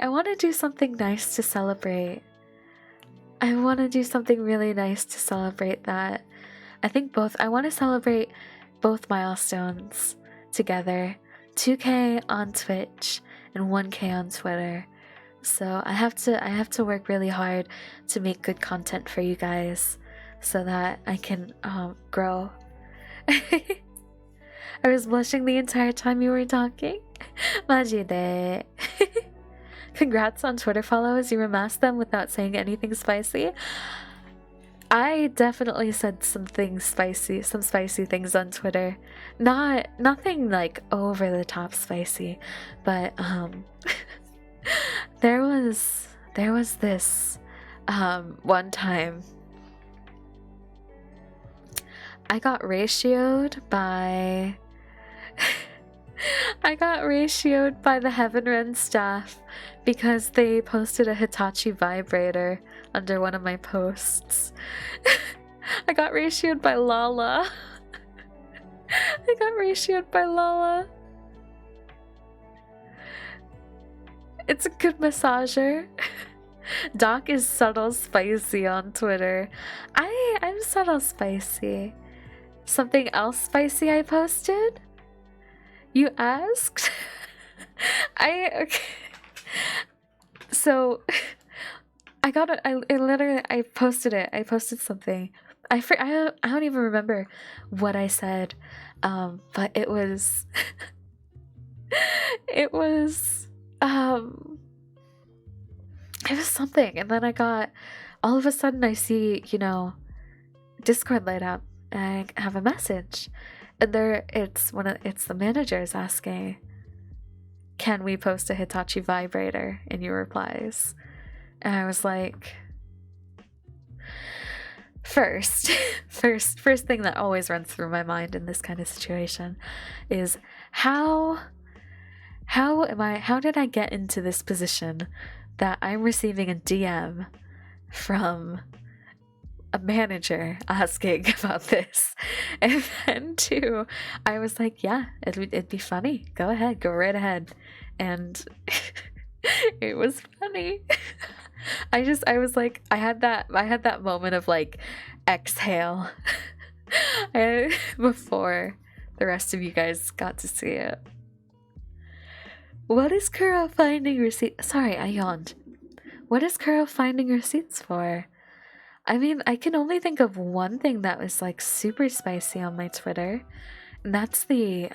want to do something nice to celebrate. I want to do something really nice to celebrate that. I want to celebrate both milestones together. 2K on Twitch and 1K on Twitter. So I have to work really hard to make good content for you guys so that I can grow. I was blushing the entire time you were talking. Majide. Congrats on Twitter follows. You remassed them without saying anything spicy. I definitely said some spicy things on Twitter. Nothing like over the top spicy, but there was this one time I got ratioed by I got ratioed by the HEAVENREND staff because they posted a Hitachi vibrator under one of my posts. I got ratioed by Lala. I got ratioed by Lala. It's a good massager. Doc is subtle spicy on Twitter. I'm subtle spicy. Something else spicy I posted? You asked? Okay. So I posted it. I posted something. I don't even remember what I said. But it was it was something, and then all of a sudden I see, Discord light up, and I have a message, and it's the managers asking, can we post a Hitachi vibrator in your replies? And I was like, first thing that always runs through my mind in this kind of situation is how did I get into this position that I'm receiving a DM from a manager asking about this? And then two, I was like, yeah, it'd be funny. Go ahead, go right ahead. And it was funny. I was like, I had that moment of like exhale before the rest of you guys got to see it. What is Kuro finding receipts? Sorry, I yawned. What is Kuro finding receipts for? I mean, I can only think of one thing that was like super spicy on my Twitter, and that's the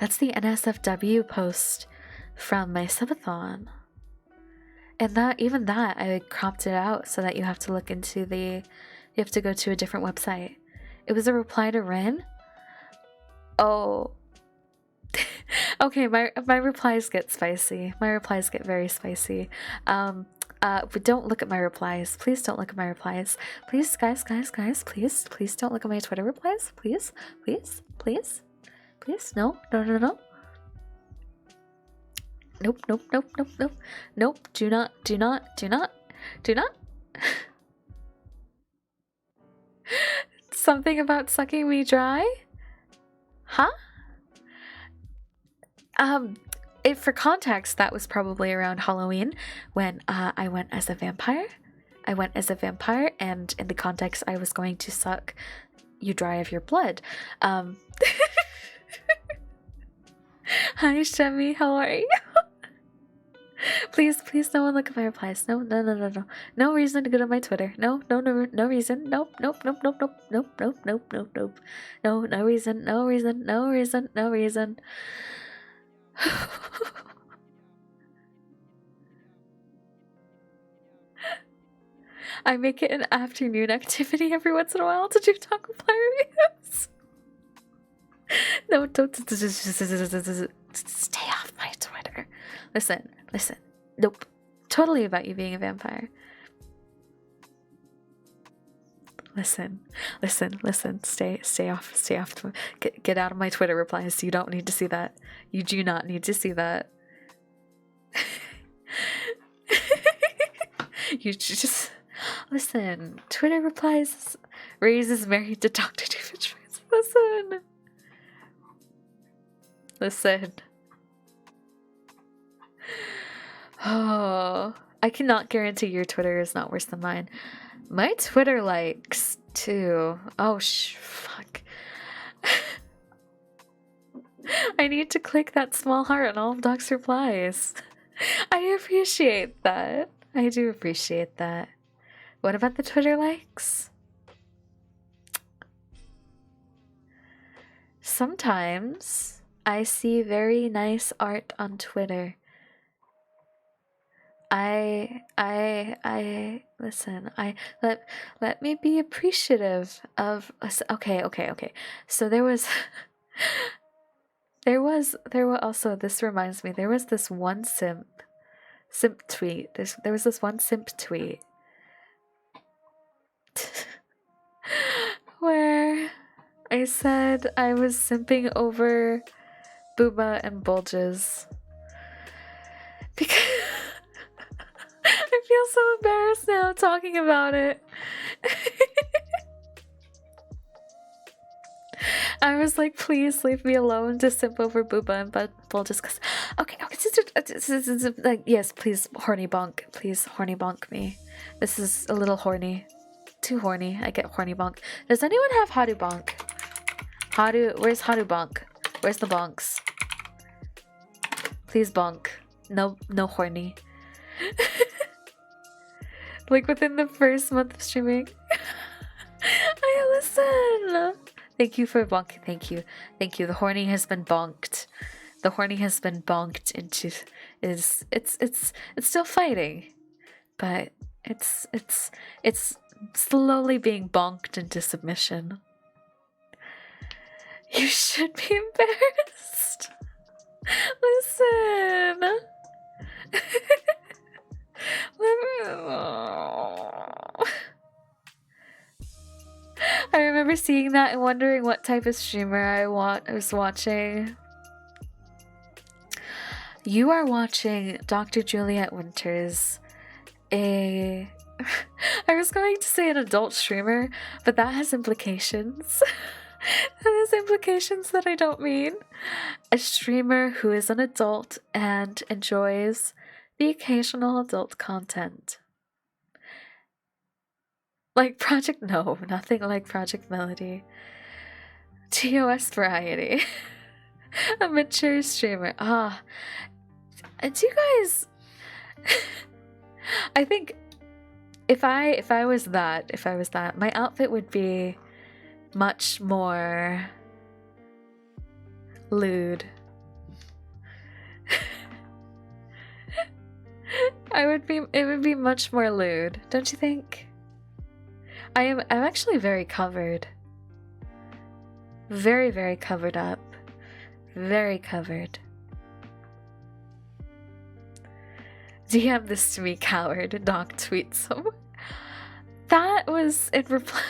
NSFW post from my subathon. And that I cropped it out so that you have to go to a different website. It was a reply to Rin. Oh. Okay, my replies get spicy. My replies get very spicy. But don't look at my replies. Please don't look at my replies. Please, guys, please don't look at my Twitter replies. Please. No. Nope. Do not. Something about sucking me dry? Huh? For context, that was probably around Halloween when I went as a vampire. And in the context, I was going to suck you dry of your blood. Hi, Shemi, how are you? Please, no one look at my replies. No. No reason to go to my Twitter. No reason. Nope. No reason. I make it an afternoon activity every once in a while to do taco player videos. No, don't stay off my Twitter. Listen. Nope. Totally about you being a vampire. Listen. Stay off. Get out of my Twitter replies. You don't need to see that. You do not need to see that. You just listen. Twitter replies. Ray's is married to Dr. David. Listen. Oh, I cannot guarantee your Twitter is not worse than mine. My Twitter likes too. Oh fuck. I need to click that small heart on all of Doc's replies. I appreciate that. I do appreciate that. What about the Twitter likes? Sometimes I see very nice art on Twitter. Listen, let me be appreciative of okay. So there was also, this reminds me, there was this one simp tweet. There was this one simp tweet where I said I was simping over booba and bulges. Because I feel so embarrassed now talking about it. I was like, please leave me alone to simp over booba and bulges. Cause okay, like, yes, please, horny bonk. Please, horny bonk me. This is a little horny. Too horny. I get horny bonk. Does anyone have Hadu bonk? Where's Hadu bonk? Where's the bonks? Please bonk. No horny. Like within the first month of streaming. I listen. Thank you for bonking. Thank you. The horny has been bonked. The horny has been bonked into it's still fighting. But it's slowly being bonked into submission. You should be embarrassed. Listen. I remember seeing that and wondering what type of streamer I was watching. You are watching Dr. Juliet Winters, I was going to say an adult streamer, but that has implications. That has implications that I don't mean. A streamer who is an adult and enjoys the occasional adult content. Like nothing like Project Melody. TOS variety. A mature streamer. Do you guys... I think if I was that, my outfit would be much more lewd. It would be much more lewd, don't you think? I'm actually very covered. Very, very covered up. Very covered. DM this to me, coward. Doc tweets him. That was in reply.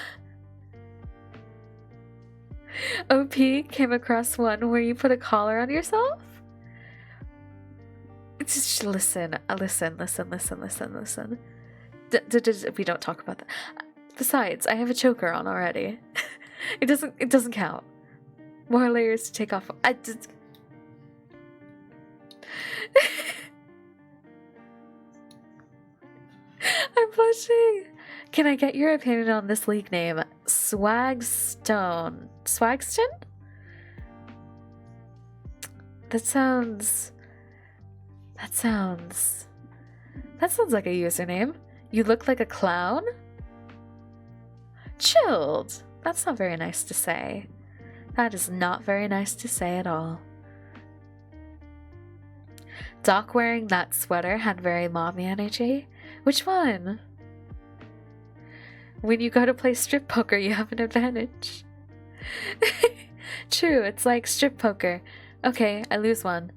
OP came across one where you put a collar on yourself? Just listen. We don't talk about that. Besides, I have a choker on already. It doesn't count. More layers to take off. I'm blushing. Can I get your opinion on this league name? Swagston? That sounds like a username. You look like a clown? Chilled. That's not very nice to say. That is not very nice to say at all. Doc wearing that sweater had very mommy energy. Which one? When you go to play strip poker, you have an advantage. True, it's like strip poker. Okay, I lose one.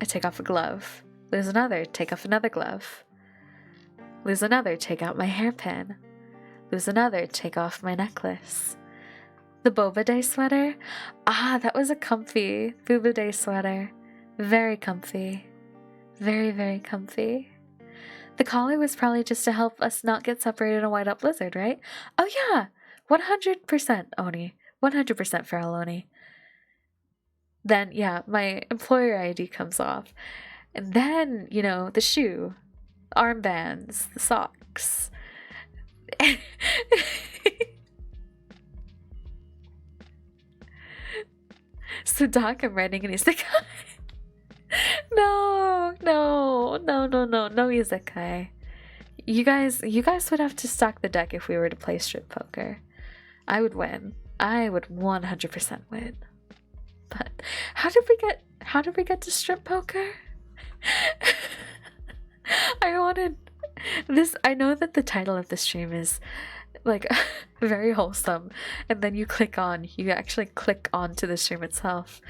I take off a glove. Lose another, take off another glove. Lose another, take out my hairpin. Lose another, take off my necklace. The Boba Day sweater? That was a comfy Boba Day sweater. Very comfy. Very, very comfy. The collar was probably just to help us not get separated in a white up blizzard, right? Oh yeah! 100% Oni. 100% Feral Oni. Then, yeah, my employer ID comes off. And then, the shoe, armbands, the socks. So Doc, I'm writing an isekai. No isekai. You guys would have to stack the deck if we were to play strip poker. I would win. I would 100% win. But how did we get to strip poker? I wanted this. I know that the title of the stream is like very wholesome, and then you actually click on to the stream itself.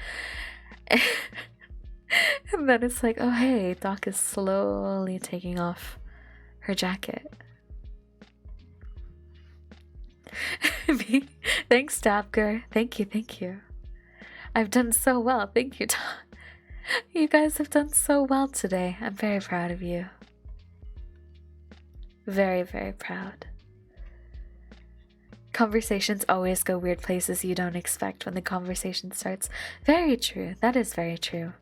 And then it's like, oh hey, Doc is slowly taking off her jacket. Thanks, Dabger. Thank you, thank you. I've done so well. Thank you, Tom. You guys have done so well today. I'm very proud of you. Very, very proud. Conversations always go weird places you don't expect when the conversation starts. Very true. That is very true.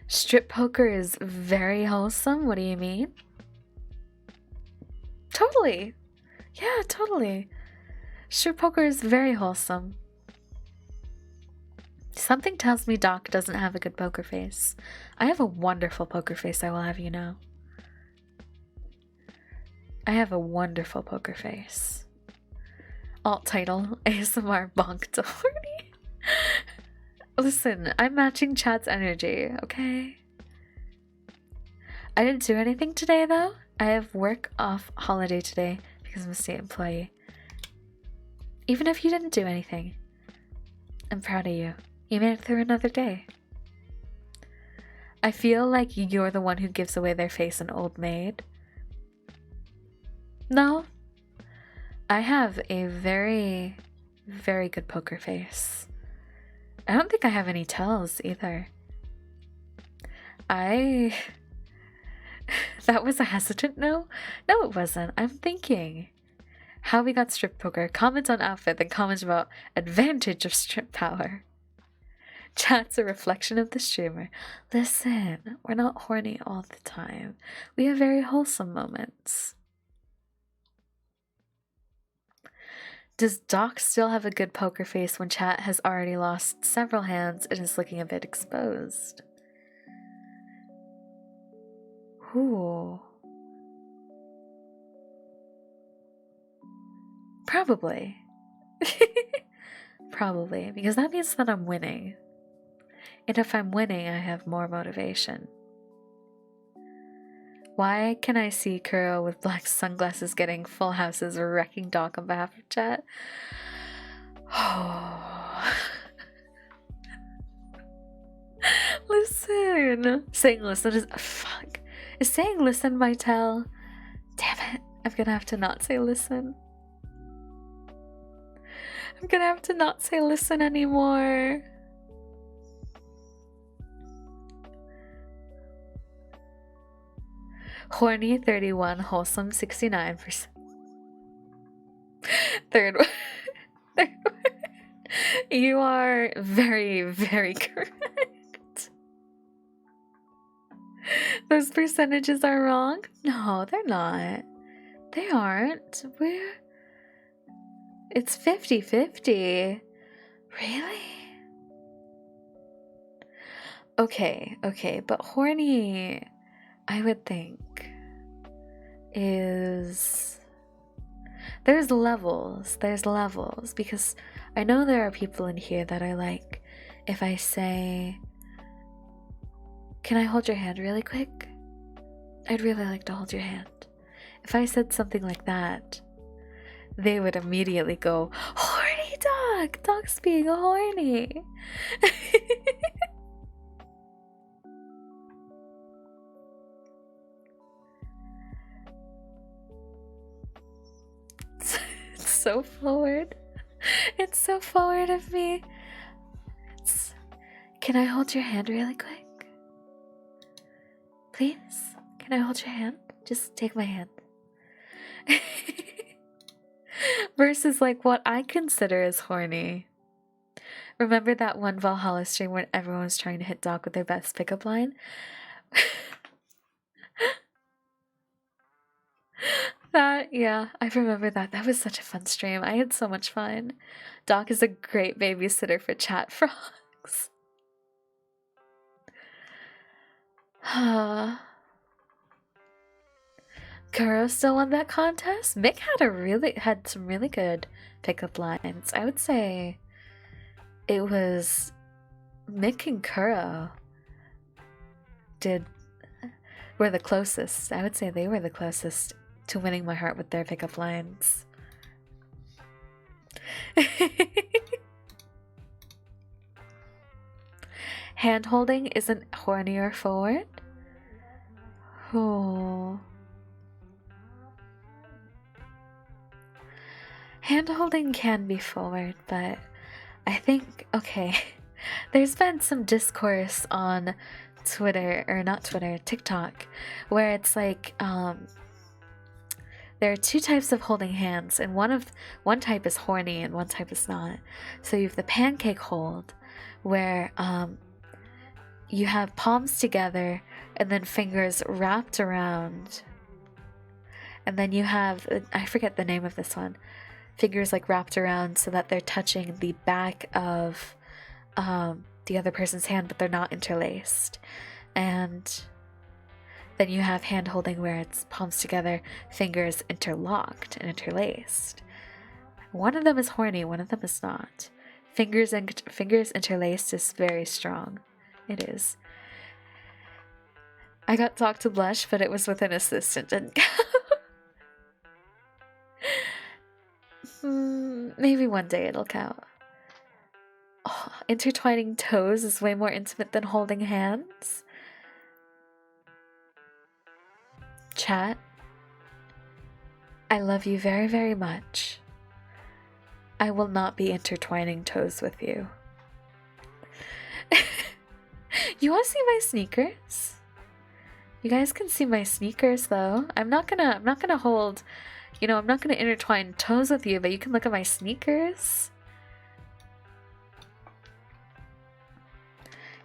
Strip poker is very wholesome. What do you mean? Totally. Yeah, totally. Strip poker is very wholesome. Something tells me Doc doesn't have a good poker face. I have a wonderful poker face, I will have you know. I have a wonderful poker face. Alt title, ASMR bonked horny. Listen, I'm matching chat's energy, okay? I didn't do anything today though. I have work off holiday today because I'm a state employee. Even if you didn't do anything, I'm proud of you. You made it through another day. I feel like you're the one who gives away their face an old maid. No, I have a very, very good poker face. I don't think I have any tells either. That was a hesitant no? No, it wasn't. I'm thinking. How we got strip poker. Comment on outfit, then comment about advantage of strip power. Chat's a reflection of the streamer. Listen, we're not horny all the time. We have very wholesome moments. Does Doc still have a good poker face when chat has already lost several hands and is looking a bit exposed? Ooh. Probably. Probably, because that means that I'm winning. And if I'm winning, I have more motivation. Why can I see Kuro with black sunglasses getting full houses or wrecking Doc on behalf of chat? Oh. Listen. Saying listen is... Fuck. Is saying listen my tell? Damn it. I'm gonna have to not say listen. I'm gonna have to not say listen anymore. Horny 31, wholesome 69%. Third one. You are very, very correct. Those percentages are wrong? No, they're not. They aren't. It's 50-50. Really? Okay, but horny, I would think, is... There's levels, because I know there are people in here that are like, if I say, can I hold your hand really quick? I'd really like to hold your hand. If I said something like that, they would immediately go, horny Doc! Doc's being horny! It's so forward. It's so forward of me. Can I hold your hand really quick? Please? Can I hold your hand? Just take my hand. Versus like what I consider as horny. Remember that one Valhalla stream when everyone was trying to hit Doc with their best pickup line? Yeah, I remember that. That was such a fun stream. I had so much fun. Doc is a great babysitter for chat frogs. Kuro still won that contest? Mick had some really good pickup lines. I would say it was Mick and Kuro were the closest. I would say they were the closest to winning my heart with their pickup lines. Hand holding isn't horny or forward? Oh. Hand holding can be forward, but I think, okay, there's been some discourse on Twitter, or not Twitter, TikTok, where it's like, there are two types of holding hands, and one type is horny and one type is not. So you have the pancake hold, where you have palms together and then fingers wrapped around. And then you have, I forget the name of this one, fingers like wrapped around so that they're touching the back of the other person's hand, but they're not interlaced. And then you have hand holding where it's palms together, fingers interlocked and interlaced. One of them is horny, one of them is not. Fingers interlaced is very strong. It is. I got talked to blush, but it was with an assistant. Didn't maybe one day it'll count. Oh, intertwining toes is way more intimate than holding hands. Chat, I love you very, very much. I will not be intertwining toes with you. You want to see my sneakers? You guys can see my sneakers though. I'm not gonna hold, you know, I'm not gonna intertwine toes with you, but you can look at my sneakers.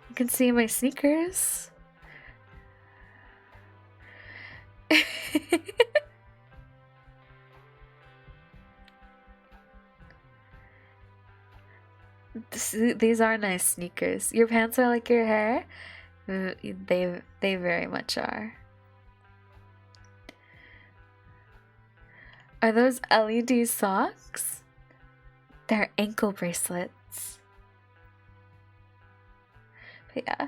You can see my sneakers. These are nice sneakers. Your pants are like your hair. They very much are. Are those LED socks? They're ankle bracelets. But yeah,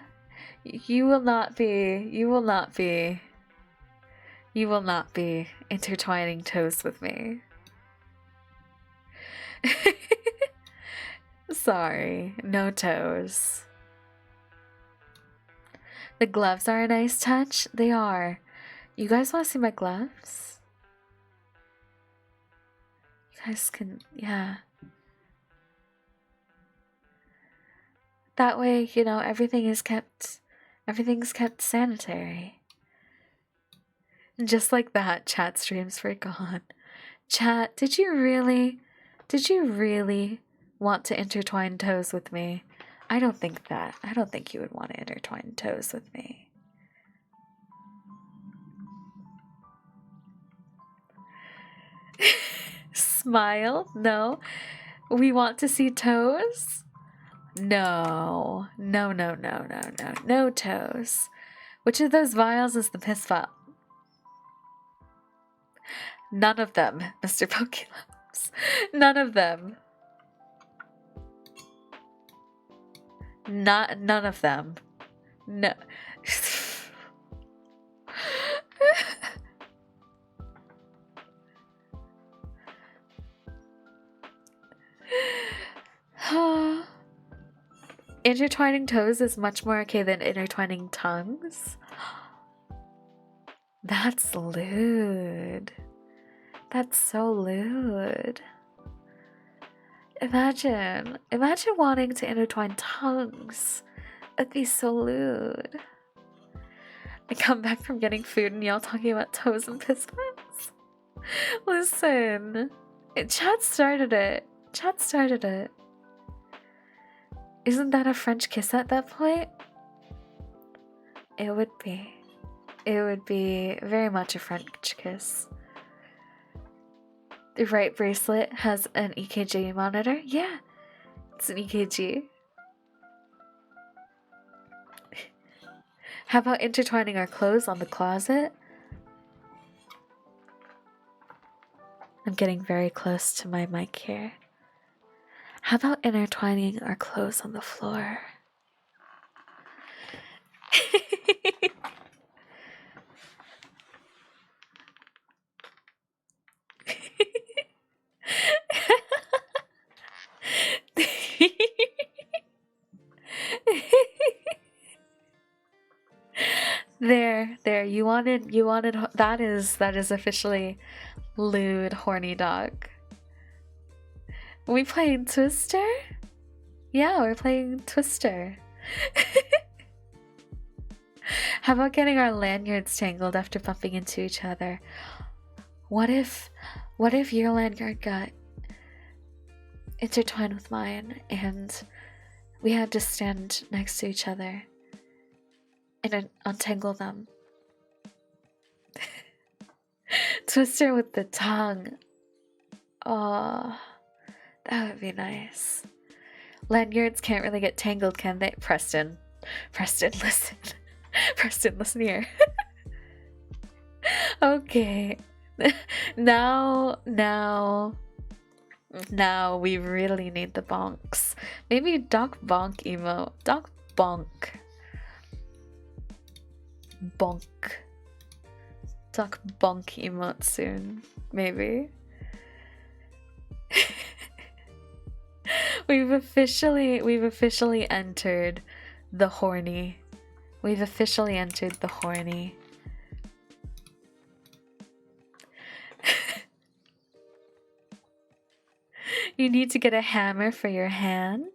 you will not be intertwining toes with me. Sorry, no toes. The gloves are a nice touch. They are. You guys want to see my gloves? You guys can, yeah. That way, you know, everything's kept sanitary. Just like that, chat streams were gone. Chat, did you really want to intertwine toes with me? I don't think you would want to intertwine toes with me. Smile? No. We want to see toes? No. No toes. Which of those vials is the piss vial? None of them, Mr. Pokelabs. None of them. None of them. No. Intertwining toes is much more okay than intertwining tongues. That's lewd. That's so lewd. Imagine wanting to intertwine tongues. That'd be so lewd. I come back from getting food and y'all talking about toes and piss pants. Listen, chat started it. Isn't that a French kiss at that point? It would be. It would be very much a French kiss. The right bracelet has an EKG monitor? Yeah, it's an EKG. How about intertwining our clothes on the closet? I'm getting very close to my mic here. How about intertwining our clothes on the floor? There, you wanted, that is officially lewd, horny dog. We playing Twister? Yeah, we're playing Twister. How about getting our lanyards tangled after bumping into each other? What if your lanyard got intertwined with mine and we had to stand next to each other and untangle them? Twister with the tongue. Oh, that would be nice. Lanyards can't really get tangled, can they? Preston, listen. Preston, listen here. Okay. Now we really need the bonks. Maybe Doc Bonk emote. Doc Bonk. Bonk. Doc Bonk emote soon. Maybe. We've officially entered the horny. We've officially entered the horny. You need to get a hammer for your hand.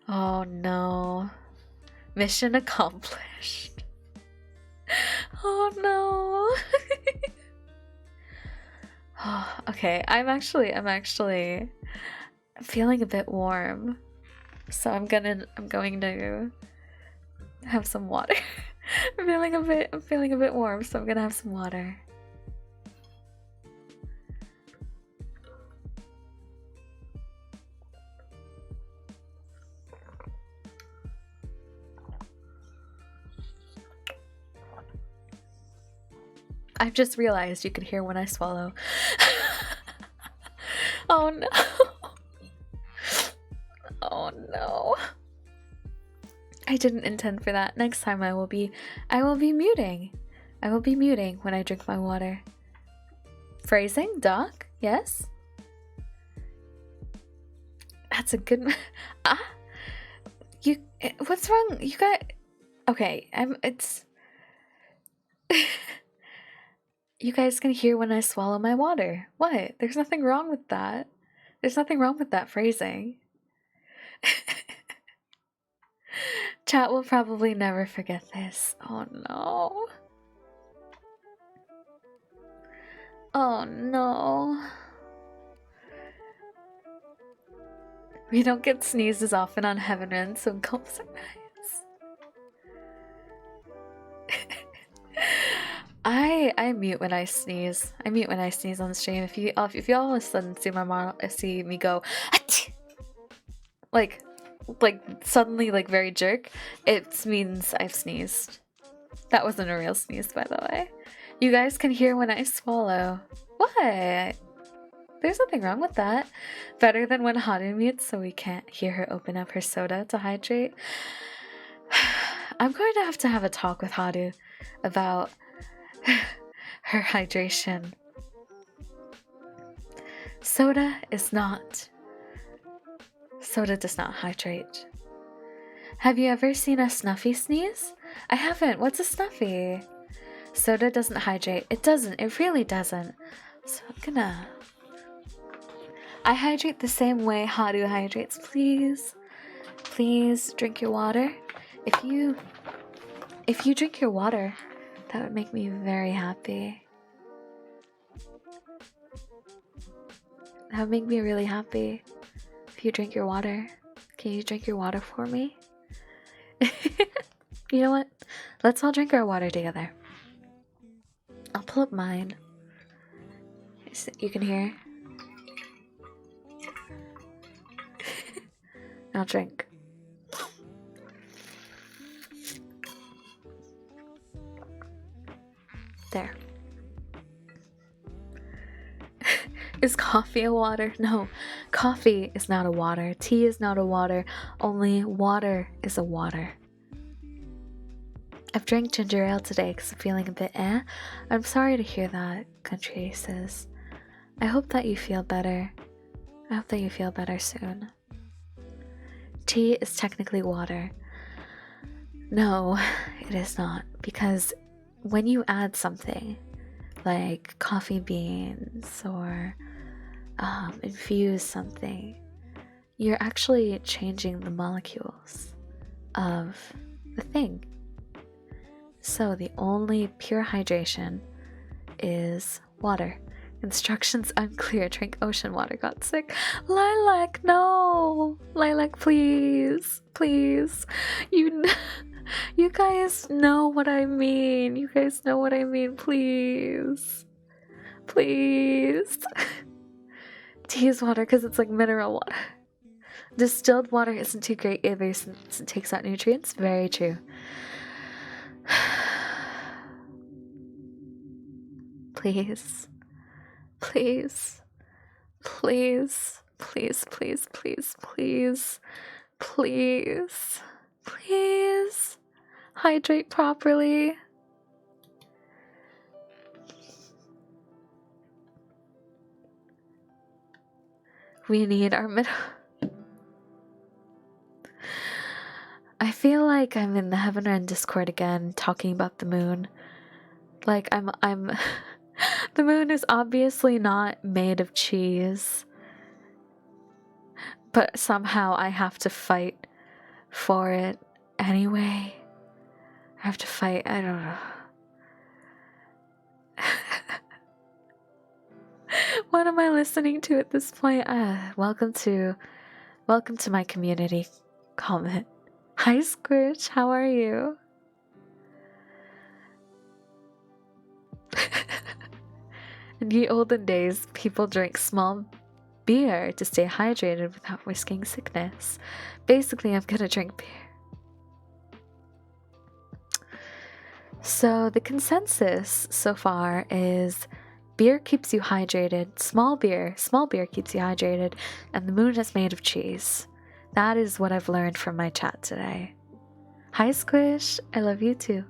Oh no. Mission accomplished. Oh no. Oh, okay, I'm actually feeling a bit warm. So I'm going to have some water. I'm feeling a bit warm, so I'm gonna have some water. I've just realized you could hear when I swallow. Oh no. Oh no. I didn't intend for that. Next time I will be muting. I will be muting when I drink my water. Phrasing, Doc? Yes? That's a good what's wrong? You got okay, you guys can hear when I swallow my water. What? There's nothing wrong with that. There's nothing wrong with that phrasing. Chat will probably never forget this. Oh no. Oh no. We don't get sneezes often on HEAVENREND, so gulps are nice. I mute when I sneeze. I mute when I sneeze on stream. If you all of a sudden see me go like suddenly like very jerk, it means I've sneezed. That wasn't a real sneeze, by the way. You guys can hear when I swallow. What? There's nothing wrong with that. Better than when Haru mutes so we can't hear her open up her soda to hydrate. I'm going to have a talk with Haru about her hydration. Soda does not hydrate. Have you ever seen a snuffy sneeze? I haven't. What's a snuffy? Soda doesn't hydrate. It doesn't. It really doesn't. So I hydrate the same way Haru hydrates. Please drink your water. If you drink your water, that would make me very happy. That would make me really happy. If you drink your water, can you drink your water for me? You know what? Let's all drink our water together. I'll pull up mine. You can hear. I'll drink. There. Is coffee a water? No, coffee is not a water. Tea is not a water. Only water is a water. I've drank ginger ale today because I'm feeling a bit I'm sorry to hear that, Country Aces. I hope that you feel better. I hope that you feel better soon. Tea is technically water. No, it is not. Because when you add something, like coffee beans or infuse something, you're actually changing the molecules of the thing. So the only pure hydration is water. Instructions unclear. Drink ocean water. Got sick. Lilac, no. Lilac, please. Please. You guys know what I mean. You guys know what I mean. Please. Please. Tea is water because it's like mineral water. Distilled water isn't too great either since it takes out nutrients. Very true. Please. Please. Please. Please, please, please, please. Please. Please. Hydrate properly. We need our I feel like I'm in the HEAVENREND Discord again, talking about the moon. Like I'm the moon is obviously not made of cheese, but somehow I have to fight for it anyway. I have to fight, I don't know. What am I listening to at this point? Welcome to my community. Comment. Hi Squish, how are you? In the olden days, people drank small beer to stay hydrated without risking sickness. Basically, I'm gonna drink beer. So the consensus so far is beer keeps you hydrated, small beer keeps you hydrated, and the moon is made of cheese. That is what I've learned from my chat today. Hi Squish, I love you too.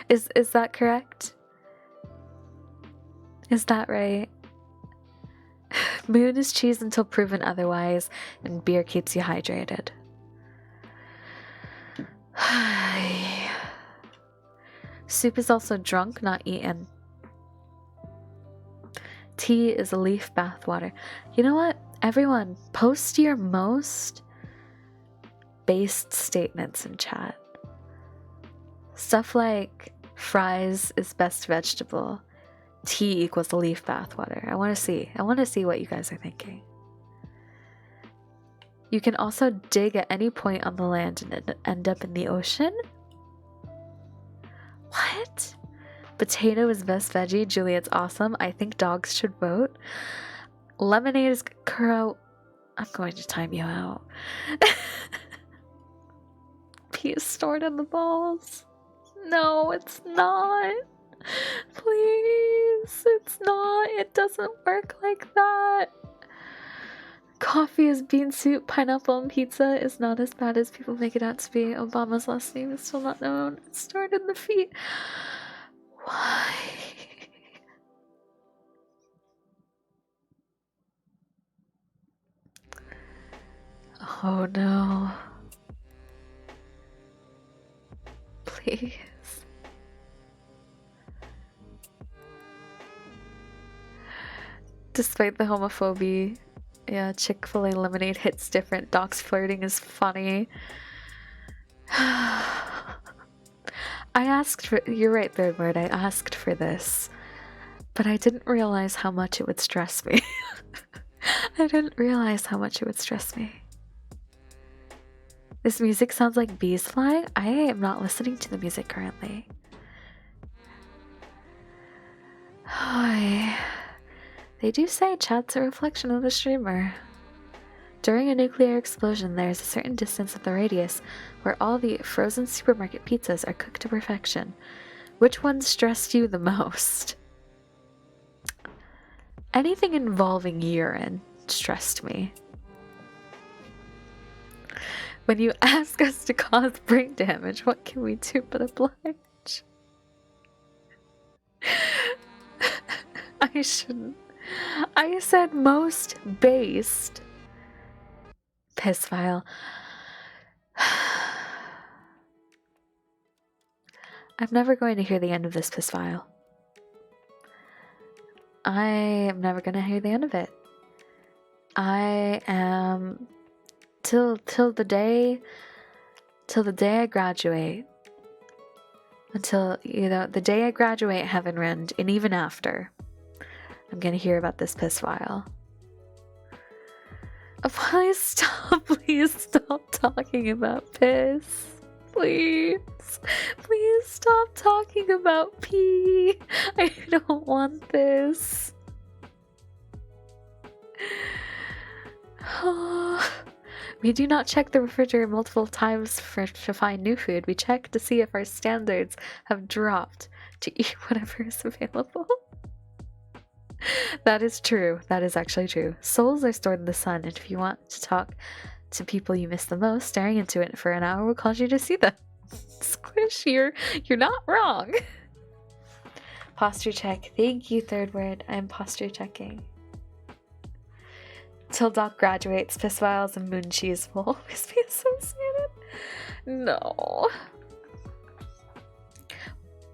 Is that correct? Is that right? Moon is cheese until proven otherwise, and beer keeps you hydrated. Soup is also drunk, not eaten. Tea is a leaf bath water. You know what? Everyone, post your most based statements in chat. Stuff like fries is best vegetable. Tea equals a leaf bath water. I want to see what you guys are thinking. You can also dig at any point on the land and end up in the ocean. What? Potato is best veggie. Juliet's awesome. I think dogs should vote. Lemonade is Kuro. I'm going to time you out. Pee is stored in the balls. No, it's not. Please, it's not. It doesn't work like that. Coffee is bean soup. Pineapple and pizza is not as bad as people make it out to be. Obama's last name is still not known. It's stored in the feet. Why? Oh no. Please. Despite the homophobia, yeah, Chick-fil-A lemonade hits different. Docs flirting is funny. I asked for, you're right, Third Word, I asked for this, but I didn't realize how much it would stress me. I didn't realize how much it would stress me. This music sounds like bees flying. I am not listening to the music currently. They do say chat's a reflection of the streamer. During a nuclear explosion, there is a certain distance of the radius where all the frozen supermarket pizzas are cooked to perfection. Which one stressed you the most? Anything involving urine stressed me. When you ask us to cause brain damage, what can we do but oblige? I shouldn't. I said most based. Piss file. I'm never going to hear the end of this piss file. I am never going to hear the end of it. I am till the day I graduate. Until, the day I graduate HEAVENREND, and even after, I'm gonna hear about this piss file. Oh, please stop talking about piss. Please stop talking about pee. I don't want this. We do not check the refrigerator multiple times to find new food. We check to see if our standards have dropped to eat whatever is available. That is true. That is actually true. Souls are stored in the sun, and if you want to talk to people you miss the most, staring into it for an hour will cause you to see them. Squish, you're not wrong. Posture check. Thank you, third word. I'm posture checking. Till Doc graduates, piss vials and moon cheese will always be associated. No.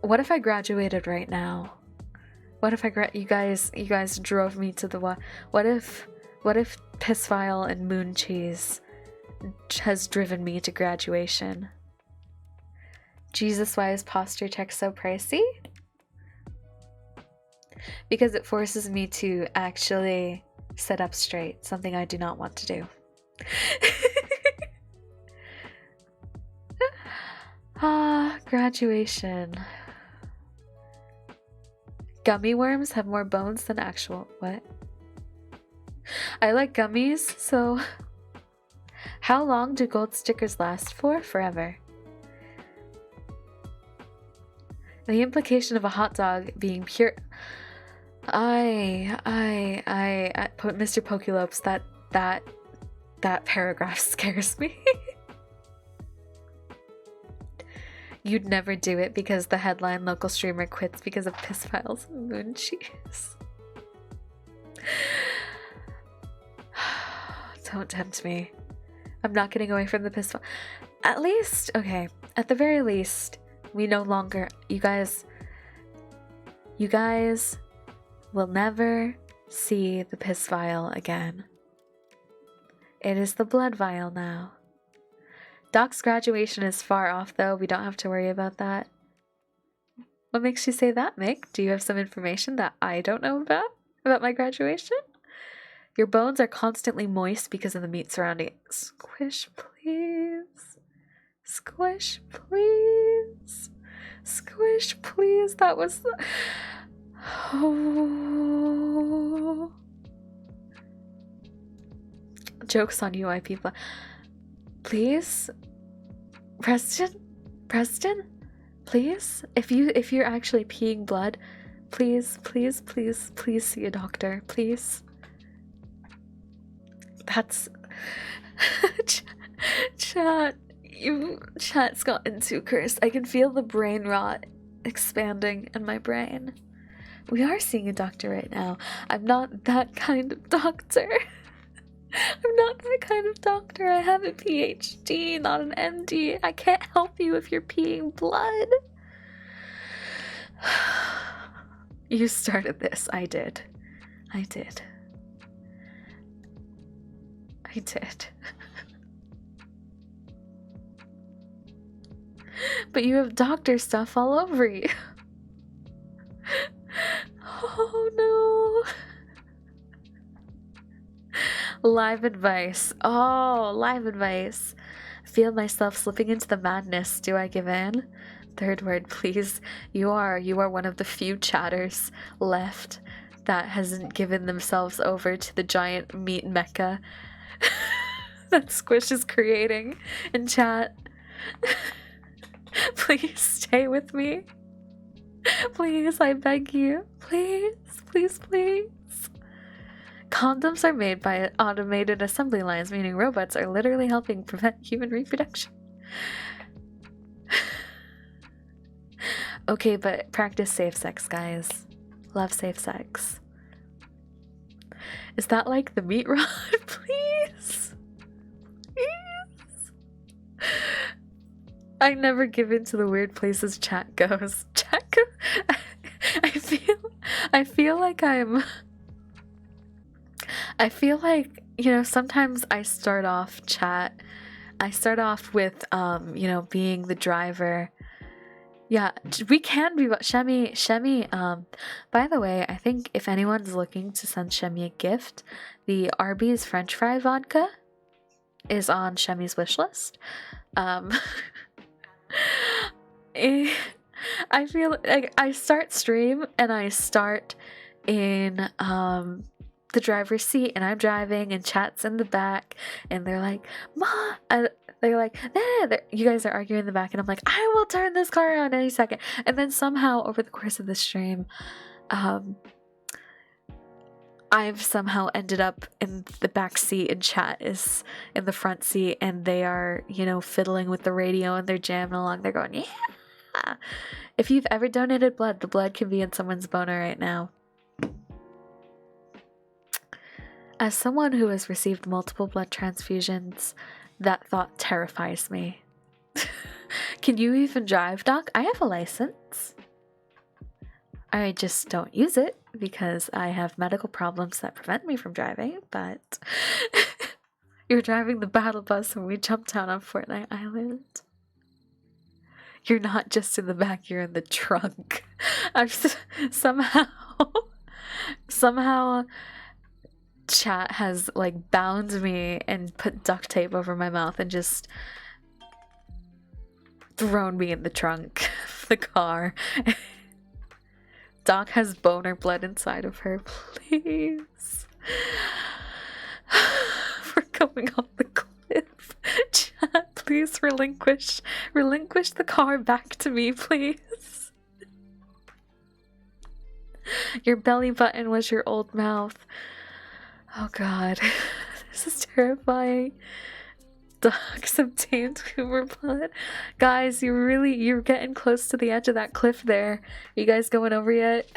What if I graduated right now? What if you guys drove me to the what if piss vial and moon cheese has driven me to graduation? Jesus, why is posture check so pricey? Because it forces me to actually sit up straight, something I do not want to do. Graduation. Gummy worms have more bones than actual. What? I like gummies, so. How long do gold stickers last for? Forever. The implication of a hot dog being pure. Mr. Pokelopes, that paragraph scares me. You'd never do it because the headline local streamer quits because of piss files and moon cheese. Don't tempt me. I'm not getting away from the piss file. At least, okay, at the very least, we no longer, you guys will never see the piss vial again. It is the blood vial now. Doc's graduation is far off, though. We don't have to worry about that. What makes you say that, Mick? Do you have some information that I don't know about my graduation? Your bones are constantly moist because of the meat surrounding it. Squish, please. Squish, please. Squish, please. That was the... Oh. Jokes on you, IP. Please, Preston, please. If you're actually peeing blood, please see a doctor, please. That's chat's gotten too cursed. I can feel the brain rot expanding in my brain. We are seeing a doctor right now. I'm not that kind of doctor. I'm not that kind of doctor. I have a PhD, not an MD. I can't help you if you're peeing blood. You started this. I did. But you have doctor stuff all over you. Oh no. Live advice. Oh, live advice. I feel myself slipping into the madness. Do I give in? Third word, please. You are one of the few chatters left that hasn't given themselves over to the giant meat mecca that Squish is creating in chat. Please stay with me. Please, I beg you. Please. Condoms are made by automated assembly lines, meaning robots are literally helping prevent human reproduction. Okay, but practice safe sex, guys. Love safe sex. Is that like the meat rod? Please. I never give in to the weird places chat goes. Chat goes. I feel like you know, sometimes I start off with you know, being the driver. Yeah, we can be Shemi, by the way, I think if anyone's looking to send Shemi a gift, the Arby's French fry vodka is on Shemi's wish list. I feel like I start stream and I start in the driver's seat and I'm driving and chat's in the back and they're like, Ma, they're like, you guys are arguing in the back and I'm like, I will turn this car around any second. And then somehow over the course of the stream, I've somehow ended up in the back seat and chat is in the front seat and they are, you know, fiddling with the radio and they're jamming along. They're going, yeah. If you've ever donated blood, the blood can be in someone's boner right now. As someone who has received multiple blood transfusions, that thought terrifies me. Can you even drive, Doc? I have a license. I just don't use it because I have medical problems that prevent me from driving, but you're driving the battle bus when we jumped down on Fortnite Island. You're not just in the back, you're in the trunk. Somehow chat has like bound me and put duct tape over my mouth and just thrown me in the trunk of the car. Doc has boner blood inside of her, please. We're going off the cliff. Chat, please relinquish the car back to me, please. Your belly button was your old mouth. Oh god, this is terrifying. Dogs obtained tumor blood. Guys, you're getting close to the edge of that cliff there. Are you guys going over yet?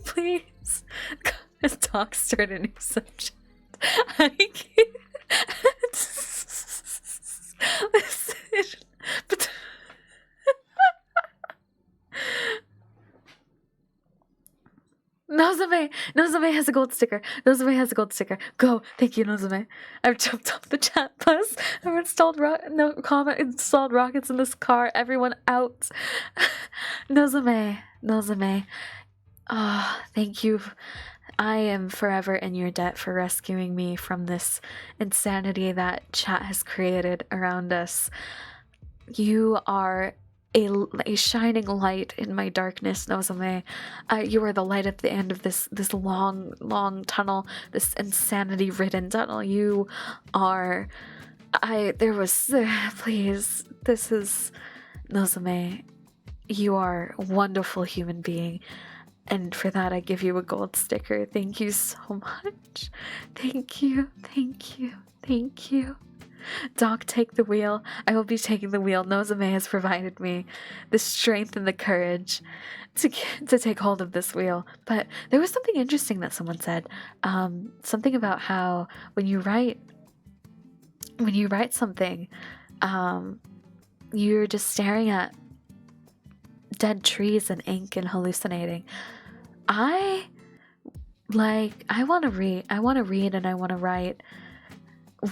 Please. Dogs start a new subject. I can't. Listen. But Nozome has a gold sticker. Nozome has a gold sticker. Go. Thank you, Nozome. I've jumped off the chat bus. I've installed rockets in this car. Everyone out. Nozome. Ah, oh, thank you. I am forever in your debt for rescuing me from this insanity that chat has created around us. You are a shining light in my darkness, Nozome. You are the light at the end of this long tunnel, this insanity-ridden tunnel. You are... please, this is... Nozome, you are a wonderful human being, and for that I give you a gold sticker. Thank you so much. Thank you. Doc, take the wheel. I will be taking the wheel. Nozome has provided me the strength and the courage to take hold of this wheel. But there was something interesting that someone said. Something about how when you write something, you're just staring at dead trees and ink and hallucinating. I want to read and I want to write.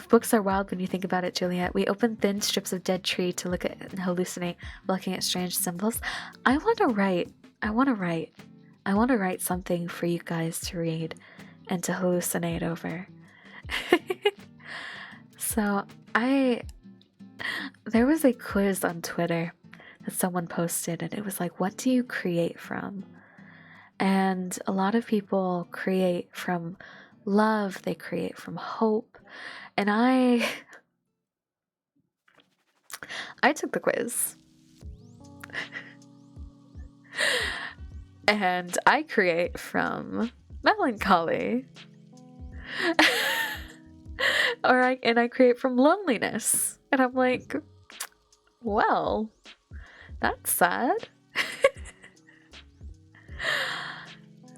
Books are wild when you think about it, Juliet. We open thin strips of dead tree to look at and hallucinate, looking at strange symbols. I want to write something for you guys to read and to hallucinate over. So there was a quiz on Twitter that someone posted and it was like, what do you create from? And a lot of people create from love, they create from hope. And I took the quiz. And I create from melancholy. And I create from loneliness. And I'm like, well, that's sad.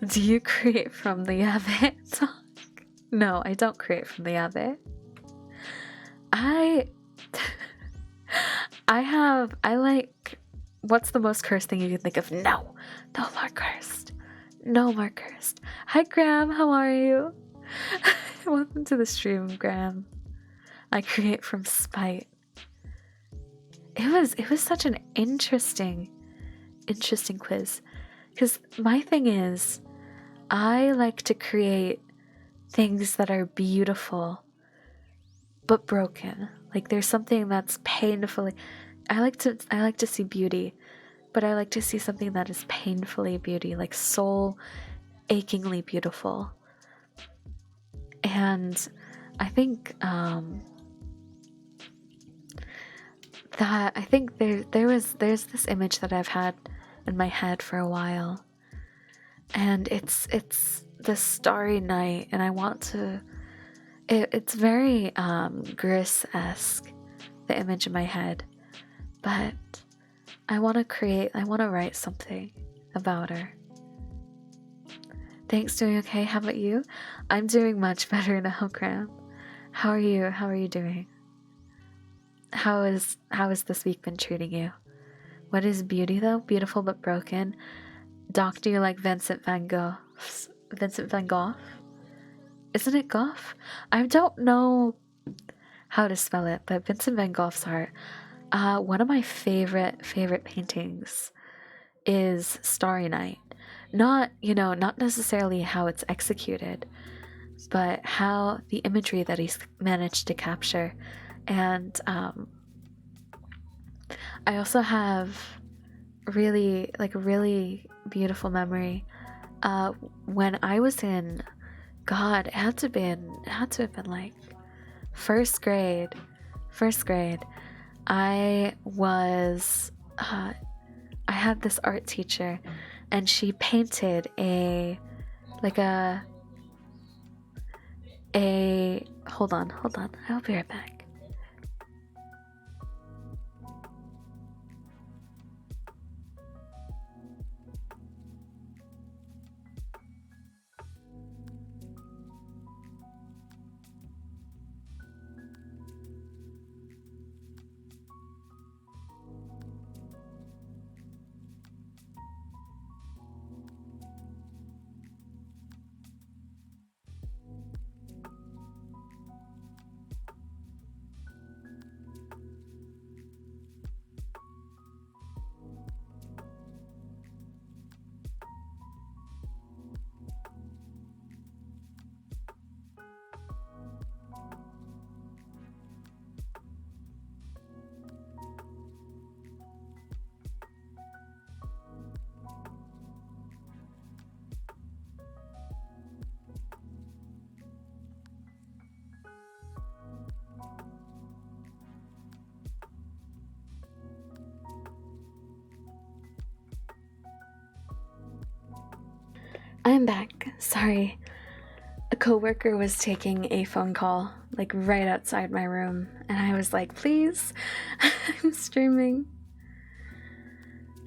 Do you create from the Ave song? No, I don't create from the Ave. I like, what's the most cursed thing you can think of? No more cursed. No more cursed. Hi, Graham. How are you? Welcome to the stream, Graham. I create from spite. It was such an interesting quiz. Because my thing is, I like to create things that are beautiful but broken. Like there's something that's painfully, I like to see beauty, but I like to see something that is painfully beauty, like soul achingly beautiful. And I think there's this image that I've had in my head for a while, and it's the starry night, and I want to, it's very Gris-esque, the image in my head, but I want to write something about her. Thanks, doing okay. How about you? I'm doing much better now, Graham. How are you doing? How is this week been treating you? What is beauty though? Beautiful but broken. Doc, do you like Vincent van Gogh? Vincent van Gogh? Isn't it Gough? I don't know how to spell it, but Vincent van Gogh's art. One of my favorite paintings is Starry Night. Not necessarily how it's executed, but how the imagery that he's managed to capture. And I also have really beautiful memory. When I was in, God, it had to have been like first grade. I had this art teacher, and she painted hold on, I'll be right back. I'm back. Sorry. A coworker was taking a phone call, like right outside my room, and I was like, please, I'm streaming.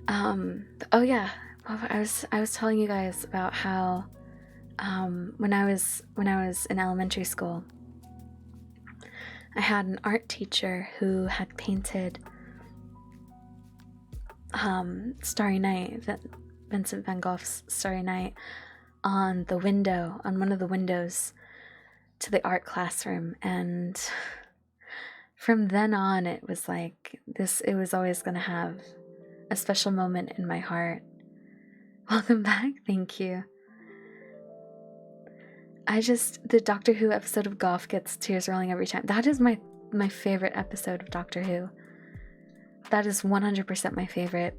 Oh yeah, I was telling you guys about how, when I was in elementary school, I had an art teacher who had painted Starry Night, Vincent van Gogh's Starry Night, on one of the windows to the art classroom. And from then on, it was like this, it was always going to have a special moment in my heart. Welcome back. Thank you. The Doctor Who episode of Gough gets tears rolling every time. That is my favorite episode of Doctor Who. That is 100% my favorite.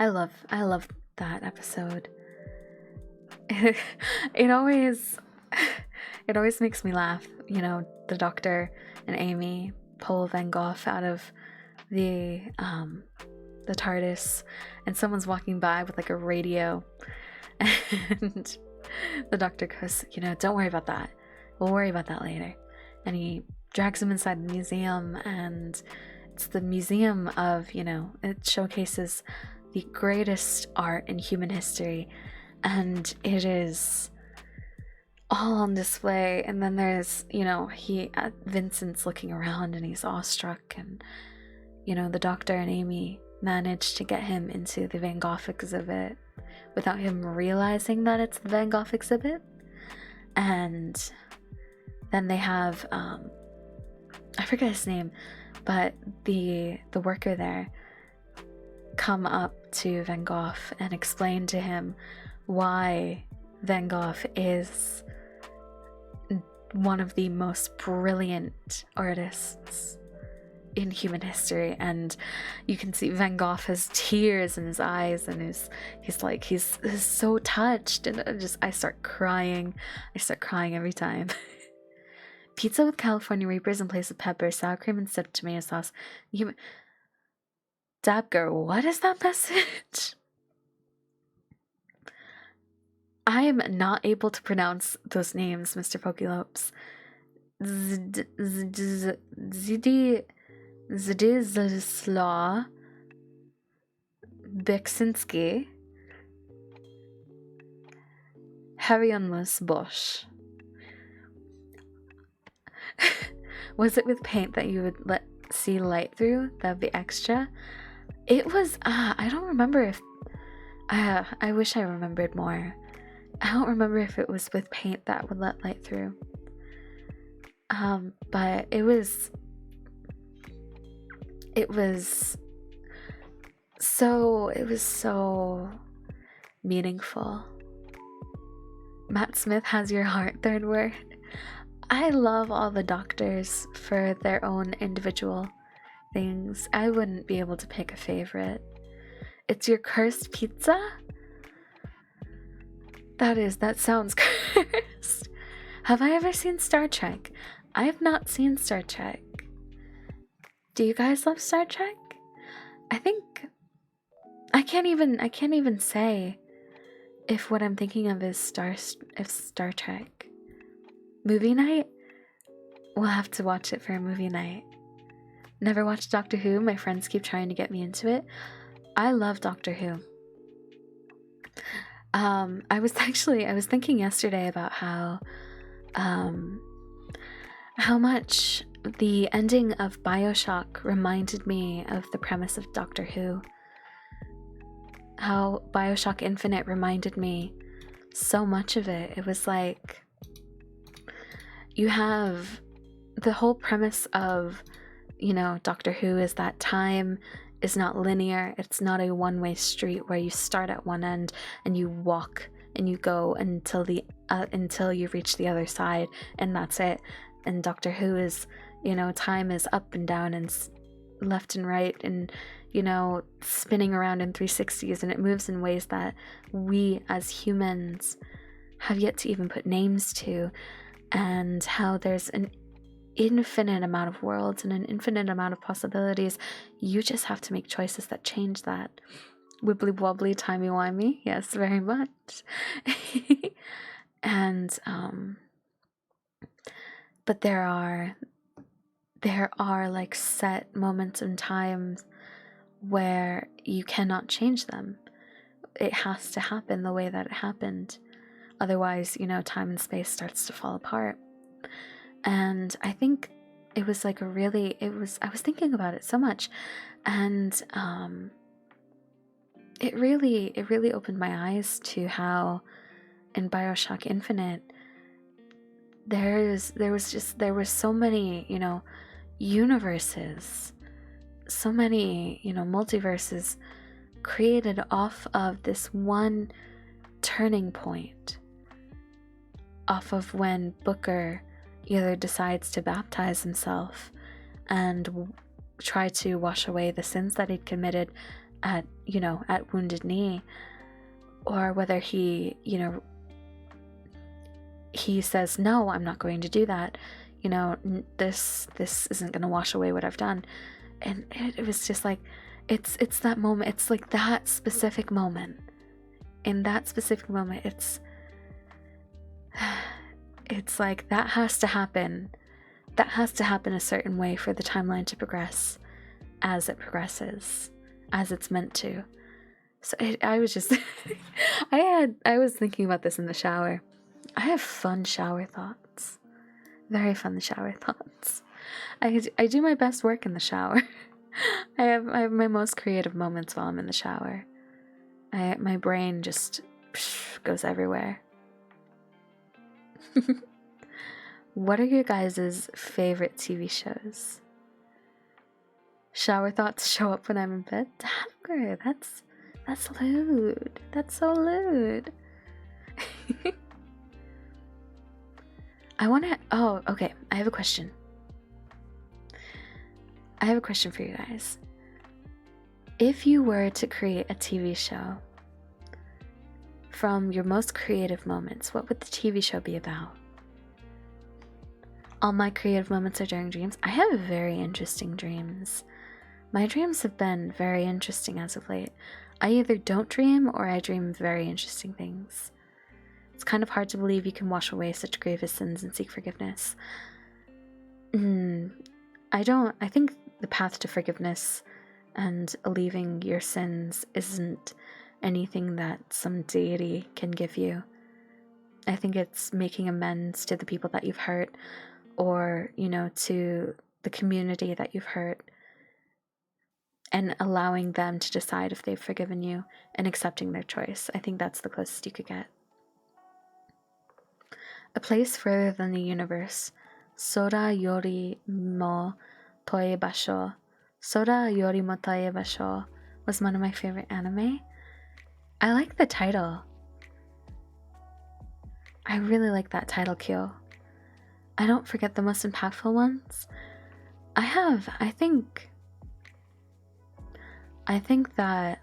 I love that episode. It always makes me laugh. You know, the Doctor and Amy pull Van Gogh out of the TARDIS, and someone's walking by with like a radio, and the Doctor goes, don't worry about that. We'll worry about that later. And he drags him inside the museum, and it's the museum of, it showcases the greatest art in human history, and it is all on display. And then there's, Vincent's looking around and he's awestruck, and the doctor and Amy managed to get him into the Van Gogh exhibit without him realizing that it's the Van Gogh exhibit. And then they have I forget his name, but the worker there come up to Van Gogh and explain to him why Van Gogh is one of the most brilliant artists in human history. And you can see Van Gogh has tears in his eyes, and he's so touched, and I start crying every time. Pizza with California Reapers in place of pepper, sour cream instead of tomato sauce. Dabger, what is that message? I am not able to pronounce those names, Mr. Pokélopes. Zdislaw Beksinski Harionless Bosch. Was it with paint that you would see light through? That would be extra. It was, I don't remember if, I wish I remembered more. I don't remember if it was with paint that would let light through. But it was so meaningful. Matt Smith has your heart, third word. I love all the doctors for their own individual things. I wouldn't be able to pick a favorite. It's your cursed pizza? That sounds cursed. Have I ever seen Star Trek? I have not seen Star Trek. Do you guys love Star Trek? I think I can't even say if what I'm thinking of is Star Trek. Movie night? We'll have to watch it for a movie night. Never watched Doctor Who. My friends keep trying to get me into it. I love Doctor Who. I was thinking yesterday about how much the ending of BioShock reminded me of the premise of Doctor Who. How BioShock Infinite reminded me so much of it. It was like, you have the whole premise of, Doctor Who is that time is not linear. It's not a one-way street where you start at one end and you walk and you go until you reach the other side, and that's it. And Doctor Who is, time is up and down and left and right, and spinning around in 360s, and it moves in ways that we as humans have yet to even put names to. And how there's an infinite amount of worlds and an infinite amount of possibilities. You just have to make choices that change that. Wibbly wobbly, timey wimey, yes, very much. And but there are like set moments and times where you cannot change them. It has to happen the way that it happened. Otherwise, time and space starts to fall apart. And I think it was like I was thinking about it so much, and it really opened my eyes to how in BioShock Infinite there were so many, universes, so many, multiverses created off of this one turning point, off of when Booker either decides to baptize himself and try to wash away the sins that he'd committed at Wounded Knee, or whether he says, no, I'm not going to do that. This isn't going to wash away what I've done. And it was just like, it's that moment. It's like that specific moment. In that specific moment, it's like that has to happen. That has to happen a certain way for the timeline to progress as it progresses, as it's meant to. So I was just, I was thinking about this in the shower, I have fun shower thoughts. Very fun shower thoughts. I do my best work in the shower. I have my most creative moments while I'm in the shower. My brain just goes everywhere. What are your guys' favorite TV shows? Shower thoughts show up when I'm in bed. Dapper, that's lewd. That's so lewd. Okay, I have a question. I have a question for you guys. If you were to create a TV show from your most creative moments, what would the TV show be about? All my creative moments are during dreams. I have very interesting dreams. My dreams have been very interesting as of late. I either don't dream or I dream very interesting things. It's kind of hard to believe you can wash away such grievous sins and seek forgiveness. I think the path to forgiveness and leaving your sins isn't anything that some deity can give you. I think it's making amends to the people that you've hurt, or, to the community that you've hurt, and allowing them to decide if they've forgiven you and accepting their choice. I think that's the closest you could get. A place further than the universe. Sora yori mo toe basho. Sora yori mo toe basho was one of my favorite anime. I like the title. I really like that title, Kyo. I don't forget the most impactful ones. I think that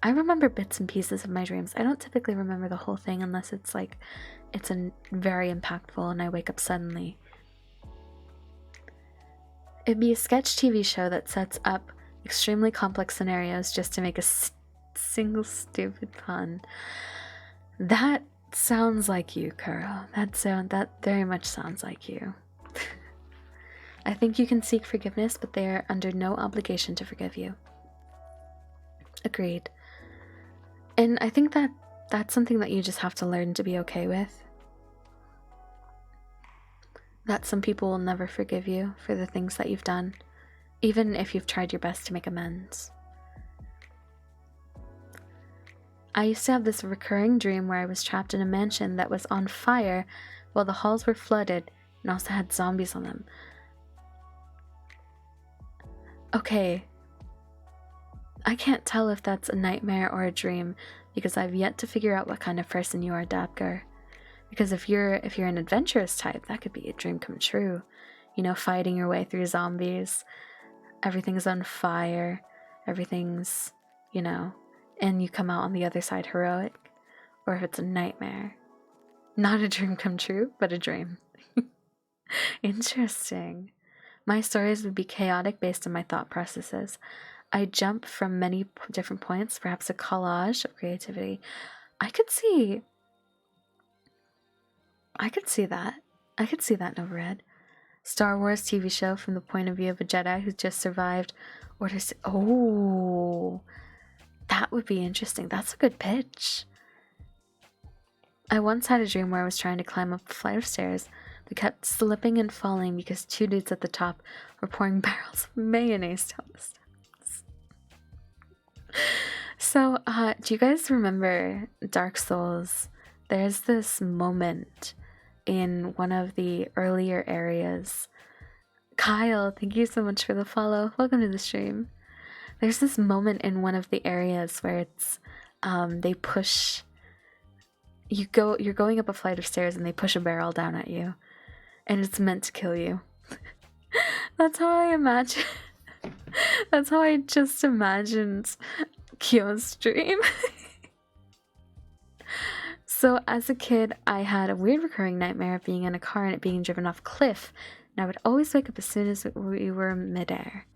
I remember bits and pieces of my dreams. I don't typically remember the whole thing unless it's a very impactful and I wake up suddenly. It'd be a sketch TV show that sets up extremely complex scenarios just to make a single stupid pun. That sounds like you, Kuro. That very much sounds like you. I think you can seek forgiveness, but they are under no obligation to forgive you. Agreed. And I think that's something that you just have to learn to be okay with. That some people will never forgive you for the things that you've done, even if you've tried your best to make amends. I used to have this recurring dream where I was trapped in a mansion that was on fire while the halls were flooded and also had zombies on them. Okay. I can't tell if that's a nightmare or a dream because I've yet to figure out what kind of person you are, Dapker. Because if you're an adventurous type, that could be a dream come true. Fighting your way through zombies. Everything's on fire. Everything's, and you come out on the other side heroic. Or if it's a nightmare. Not a dream come true, but a dream. Interesting. My stories would be chaotic based on my thought processes. I jump from many different points, perhaps a collage of creativity. I could see that. I could see that in Overhead. Star Wars TV show from the point of view of a Jedi who just survived Order. Oh, that would be interesting. That's a good pitch. I once had a dream where I was trying to climb up a flight of stairs, but kept slipping and falling because two dudes at the top were pouring barrels of mayonnaise down the steps. So, do you guys remember Dark Souls? There's this moment in one of the earlier areas. Kyle, thank you so much for the follow. Welcome to the stream. There's this moment in one of the areas where it's they push you're going up a flight of stairs and they push a barrel down at you and it's meant to kill you. That's how I imagine. That's how I just imagined Kyo's dream. So as a kid, I had a weird recurring nightmare of being in a car and it being driven off a cliff, and I would always wake up as soon as we were midair.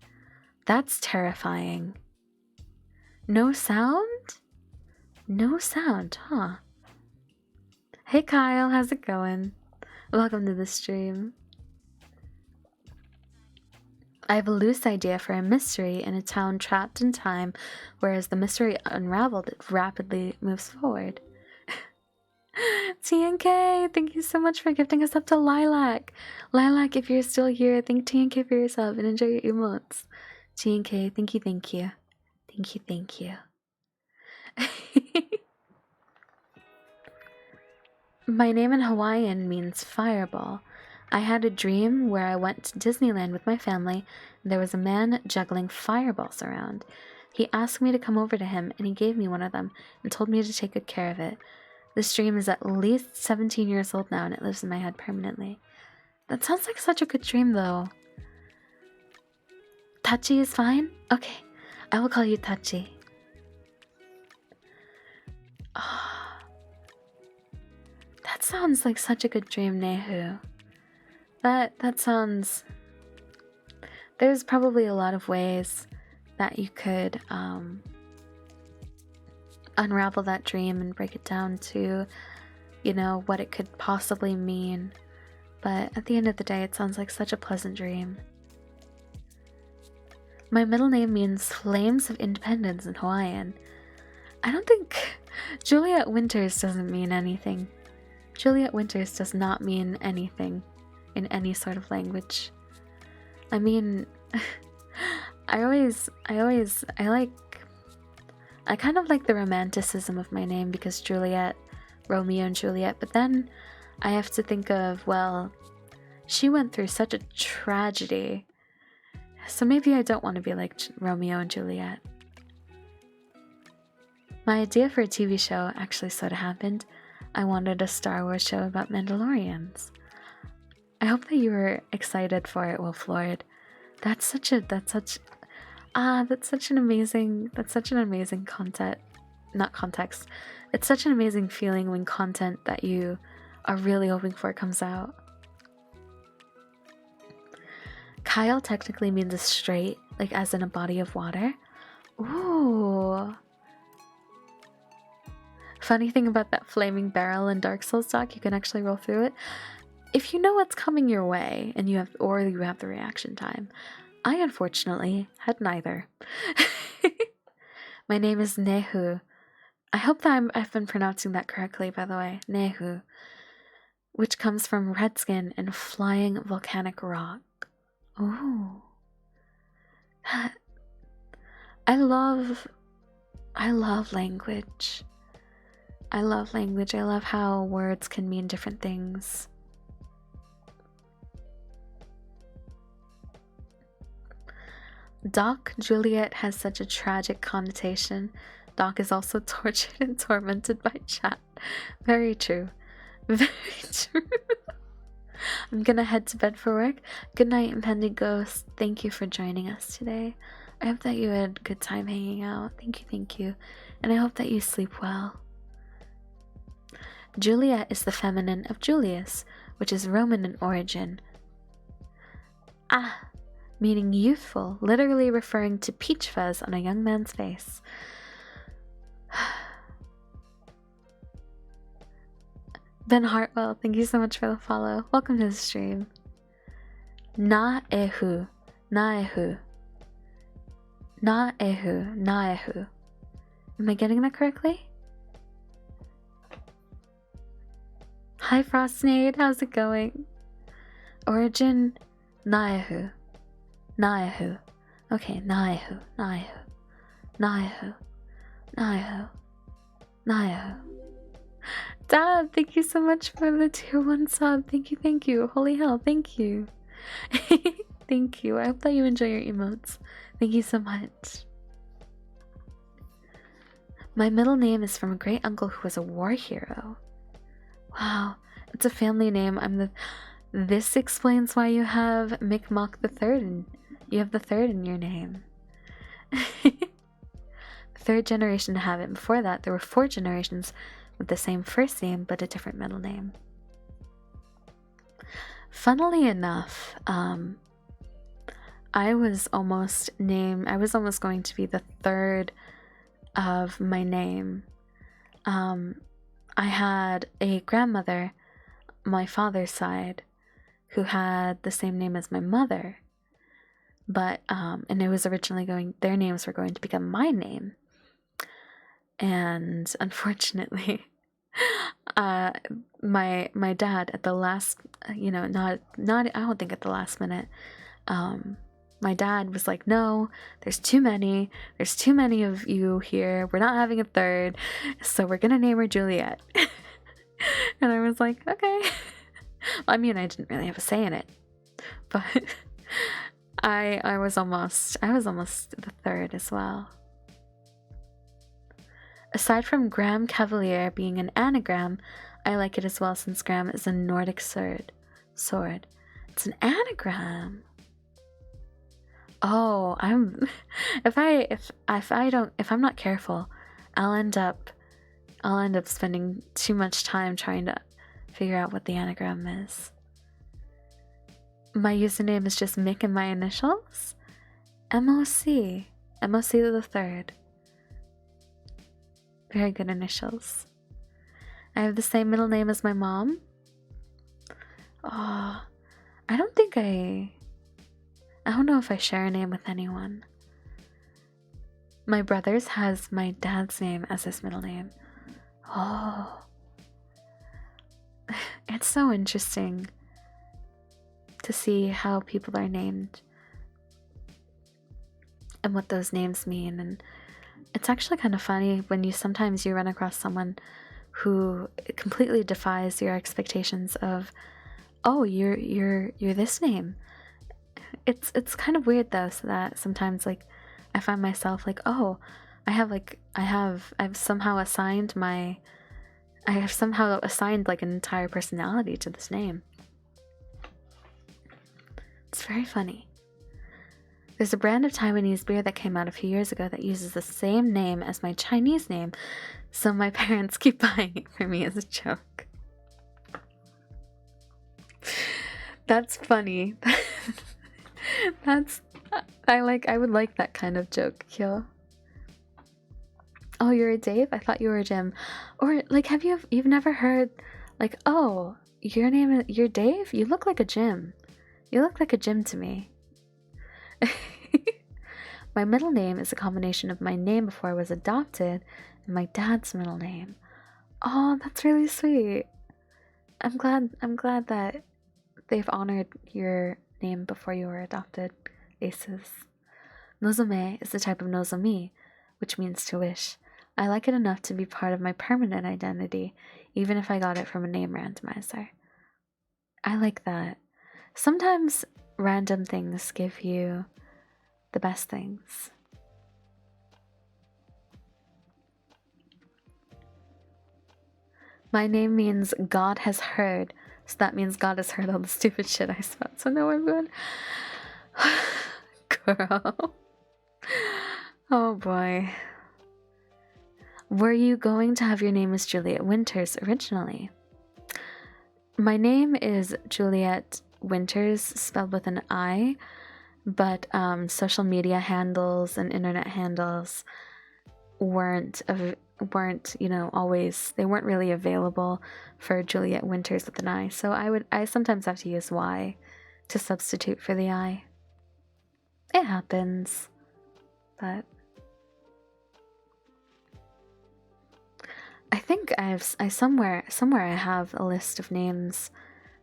That's terrifying. No sound? No sound, huh? Hey Kyle, how's it going? Welcome to the stream. I have a loose idea for a mystery in a town trapped in time, whereas the mystery unraveled, it rapidly moves forward. TNK, thank you so much for gifting us up to Lilac. Lilac, if you're still here, thank TNK for yourself and enjoy your emotes. TNK, thank you, thank you. Thank you, thank you. My name in Hawaiian means fireball. I had a dream where I went to Disneyland with my family, and there was a man juggling fireballs around. He asked me to come over to him, and he gave me one of them and told me to take good care of it. This dream is at least 17 years old now, and it lives in my head permanently. That sounds like such a good dream, though. Tachi is fine? Okay, I will call you Tachi. Oh, that sounds like such a good dream, Nehu. That sounds... There's probably a lot of ways that you could unravel that dream and break it down to, you know, what it could possibly mean. But at the end of the day, it sounds like such a pleasant dream. My middle name means Flames of Independence in Hawaiian. I don't think... Juliet Winters doesn't mean anything. Juliet Winters does not mean anything in any sort of language. I mean, I kind of like the romanticism of my name because Juliet, Romeo and Juliet, but then I have to think of, well, she went through such a tragedy, so maybe I don't want to be like Romeo and Juliet. My idea for a TV show actually sort of happened. I wanted a Star Wars show about Mandalorians. I hope that you were excited for it, Wolf Lord. That's such an amazing content, not context. It's such an amazing feeling when content that you are really hoping for comes out. Kyle technically means a strait, like as in a body of water. Ooh. Funny thing about that flaming barrel in Dark Souls doc, you can actually roll through it. If you know what's coming your way and you have the reaction time. I unfortunately had neither. My name is Nehu. I hope that I've been pronouncing that correctly, by the way. Nehu, which comes from redskin and flying volcanic rock. Ooh. I love language. I love language. I love how words can mean different things. Doc Juliet has such a tragic connotation. Doc is also tortured and tormented by chat. Very true. Very true. I'm gonna head to bed for work. Good night, Impending Ghost. Thank you for joining us today. I hope that you had a good time hanging out. Thank you. And I hope that you sleep well. Juliet is the feminine of Julius, which is Roman in origin. Meaning youthful, literally referring to peach fuzz on a young man's face. Ben Hartwell, thank you so much for the follow. Welcome to the stream. Na-ehu. Am I getting that correctly? Hi Frostnade, how's it going? Origin, Naehu. Okay, Naehu. Dad, thank you so much for the tier 1 sub. Thank you. Holy hell, thank you. Thank you. I hope that you enjoy your emotes. Thank you so much. My middle name is from a great uncle who was a war hero. Wow, it's a family name. This explains why you have Mi'kmaq the Third, and you have the third in your name. Third generation to have it. Before that, there were 4 generations with the same first name but a different middle name. Funnily enough, I was almost going to be the third of my name. I had a grandmother, my father's side, who had the same name as my mother. but and it was originally their names were going to become my name. And unfortunately, my dad at the last, not I don't think at the last minute, my dad was like, no, there's too many of you here, we're not having a third, so we're gonna name her Juliet. And I was like, okay. I mean, I didn't really have a say in it, but I was almost the third as well. Aside from Gram Cavalier being an anagram, I like it as well since Gram is a Nordic sword. It's an anagram. Oh, if I'm not careful, I'll end up spending too much time trying to figure out what the anagram is. My username is just Mick and my initials. MOC the third. Very good initials. I have the same middle name as my mom. Oh, I don't know if I share a name with anyone. My brother's has my dad's name as his middle name. Oh, it's so interesting to see how people are named and what those names mean. And it's actually kind of funny when sometimes you run across someone who completely defies your expectations of, oh, you're this name. It's kind of weird though, so that sometimes like I find myself like, oh, I've somehow assigned like an entire personality to this name. It's very funny. There's a brand of Taiwanese beer that came out a few years ago that uses the same name as my Chinese name, so my parents keep buying it for me as a joke. That's funny. I would like that kind of joke, Kyo. Oh, you're a Dave? I thought you were a Jim. Or like, you've never heard like, oh, you're Dave? You look like a Jim. You look like a Jim to me. My middle name is a combination of my name before I was adopted and my dad's middle name. Oh, that's really sweet. I'm glad that they've honored your name before you were adopted, Aces. Nozome is the type of nozomi, which means to wish. I like it enough to be part of my permanent identity, even if I got it from a name randomizer. I like that. Sometimes random things give you the best things. My name means God has heard, so that means God has heard all the stupid shit I spent. So no, I'm good. Girl. Oh boy. Were you going to have your name as Juliet Winters originally? My name is Juliet Winters, spelled with an I, but social media handles and internet handles weren't always, they weren't really available for Juliet Winters with an I, so I sometimes have to use Y to substitute for the I. It happens, but I think somewhere I have a list of names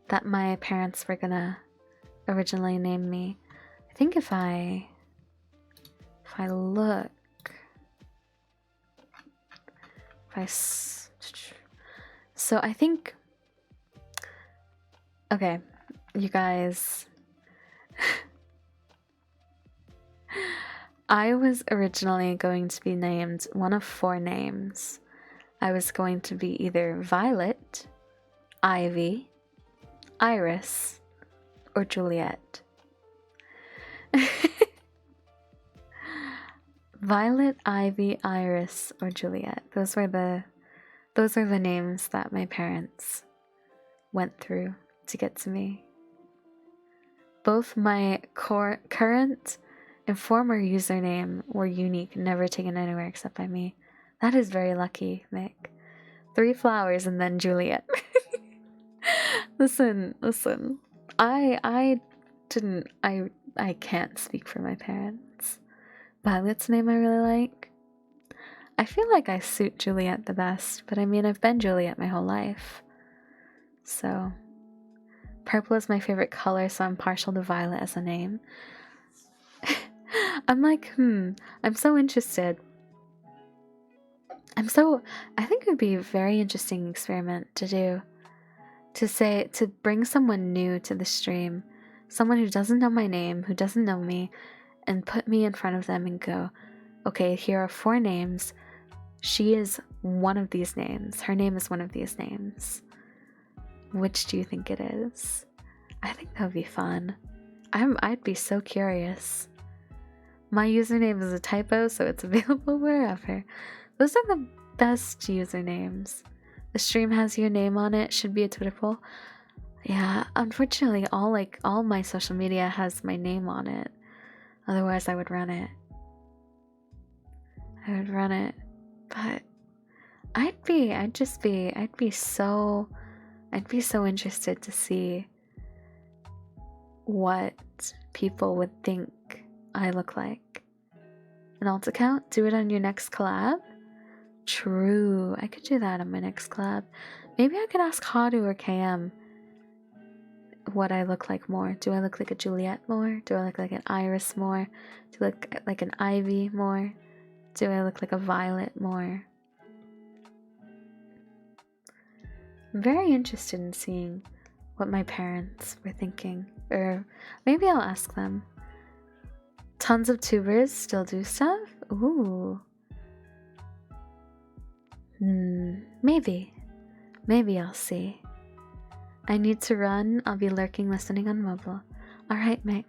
that my parents were gonna originally name me. I think if I look, so I think, okay, you guys, I was originally going to be named one of 4 names. I was going to be either Violet, Ivy, Iris, or Juliet. Violet, Ivy, Iris, or Juliet. Those are the names that my parents went through to get to me. Both my current and former username were unique, never taken anywhere except by me. That is very lucky, Mick. 3 flowers and then Juliet. Listen. I I can't speak for my parents. Violet's name I really like. I feel like I suit Juliet the best, but I mean, I've been Juliet my whole life. So, purple is my favorite color, so I'm partial to Violet as a name. I'm like, I'm so interested. I think it would be a very interesting experiment to do. To bring someone new to the stream, someone who doesn't know my name, who doesn't know me, and put me in front of them and go, okay, here are 4 names. She is one of these names. Her name is one of these names. Which do you think it is? I think that would be fun. I'd be so curious. My username is a typo, so it's available wherever. Those are the best usernames. The stream has your name on it, should be a Twitter poll. Yeah, unfortunately, all my social media has my name on it. Otherwise, I would run it. But I'd be so interested to see what people would think I look like. An alt account? Do it on your next collab? True, I could do that on my next collab. Maybe I could ask Hadu or KM what I look like more. Do I look like a Juliet more? Do I look like an Iris more? Do I look like an Ivy more? Do I look like a Violet more? I'm very interested in seeing what my parents were thinking. Or maybe I'll ask them. Tons of tubers still do stuff? Ooh. Maybe. Maybe I'll see. I need to run. I'll be lurking, listening on mobile. Alright, Mick.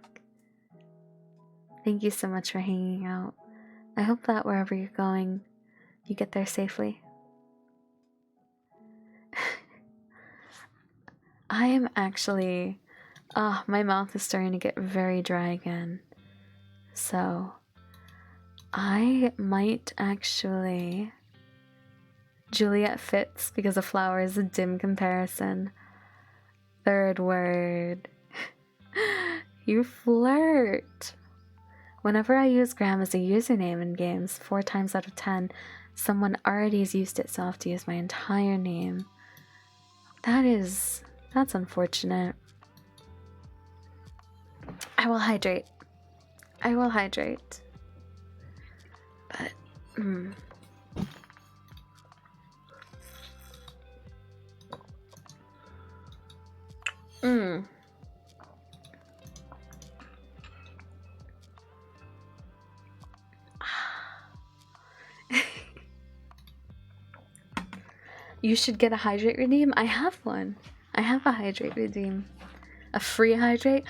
Thank you so much for hanging out. I hope that wherever you're going, you get there safely. I am actually... my mouth is starting to get very dry again. So, I might actually... Juliet fits because a flower is a dim comparison. 3rd word. You flirt. Whenever I use Graham as a username in games, 4 times out of 10, someone already has used it, so I'll have to use my entire name. That's unfortunate. I will hydrate. But, You should get a hydrate redeem. I have one. I have a hydrate redeem. A free hydrate.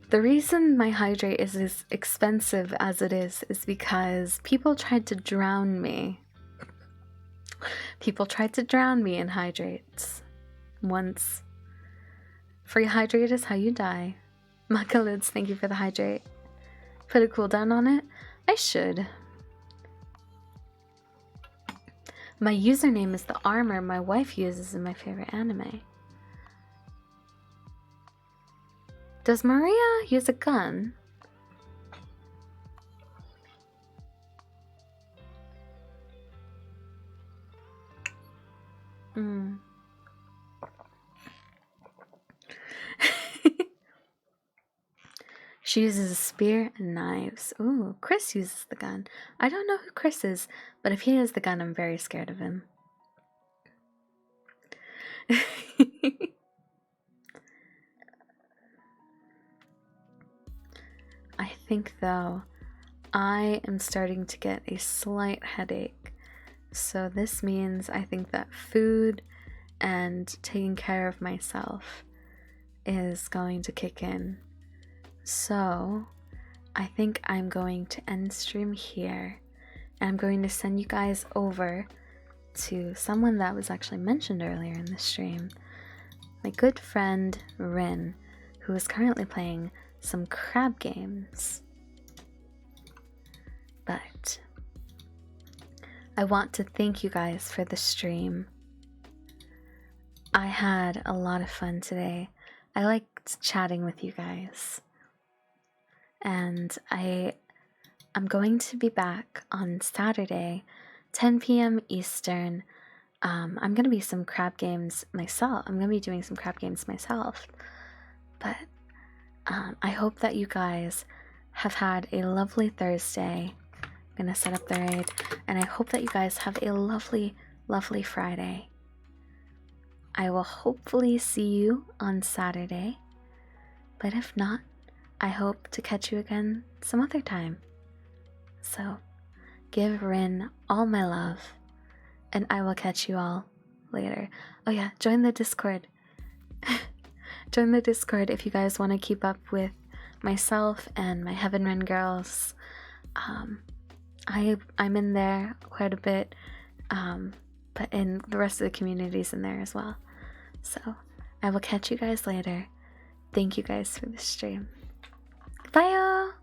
The reason my hydrate is as expensive as it is because people tried to drown me. People tried to drown me in hydrates. Once. Free hydrate is how you die. Makalids, thank you for the hydrate. Put a cooldown on it? I should. My username is the armor my wife uses in my favorite anime. Does Maria use a gun? She uses a spear and knives. Ooh, Chris uses the gun. I don't know who Chris is, but if he has the gun, I'm very scared of him. I think, though, I am starting to get a slight headache. So this means I think that food and taking care of myself is going to kick in. So I think I'm going to end stream here, and I'm going to send you guys over to someone that was actually mentioned earlier in the stream, my good friend Rin, who is currently playing some crab games. But I want to thank you guys for the stream. I had a lot of fun today. I liked chatting with you guys. and I'm going to be back on Saturday, 10 p.m. Eastern. I'm going to be some crab games myself. I'm going to be doing some crab games myself. But I hope that you guys have had a lovely Thursday. I'm going to set up the raid. And I hope that you guys have a lovely, lovely Friday. I will hopefully see you on Saturday. But if not, I hope to catch you again some other time. So, give Rin all my love, and I will catch you all later. Oh yeah, join the Discord. Join the Discord if you guys want to keep up with myself and my HEAVENREND girls. I'm in there quite a bit, but in the rest of the community's in there as well. So, I will catch you guys later. Thank you guys for the stream. Bye, y'all!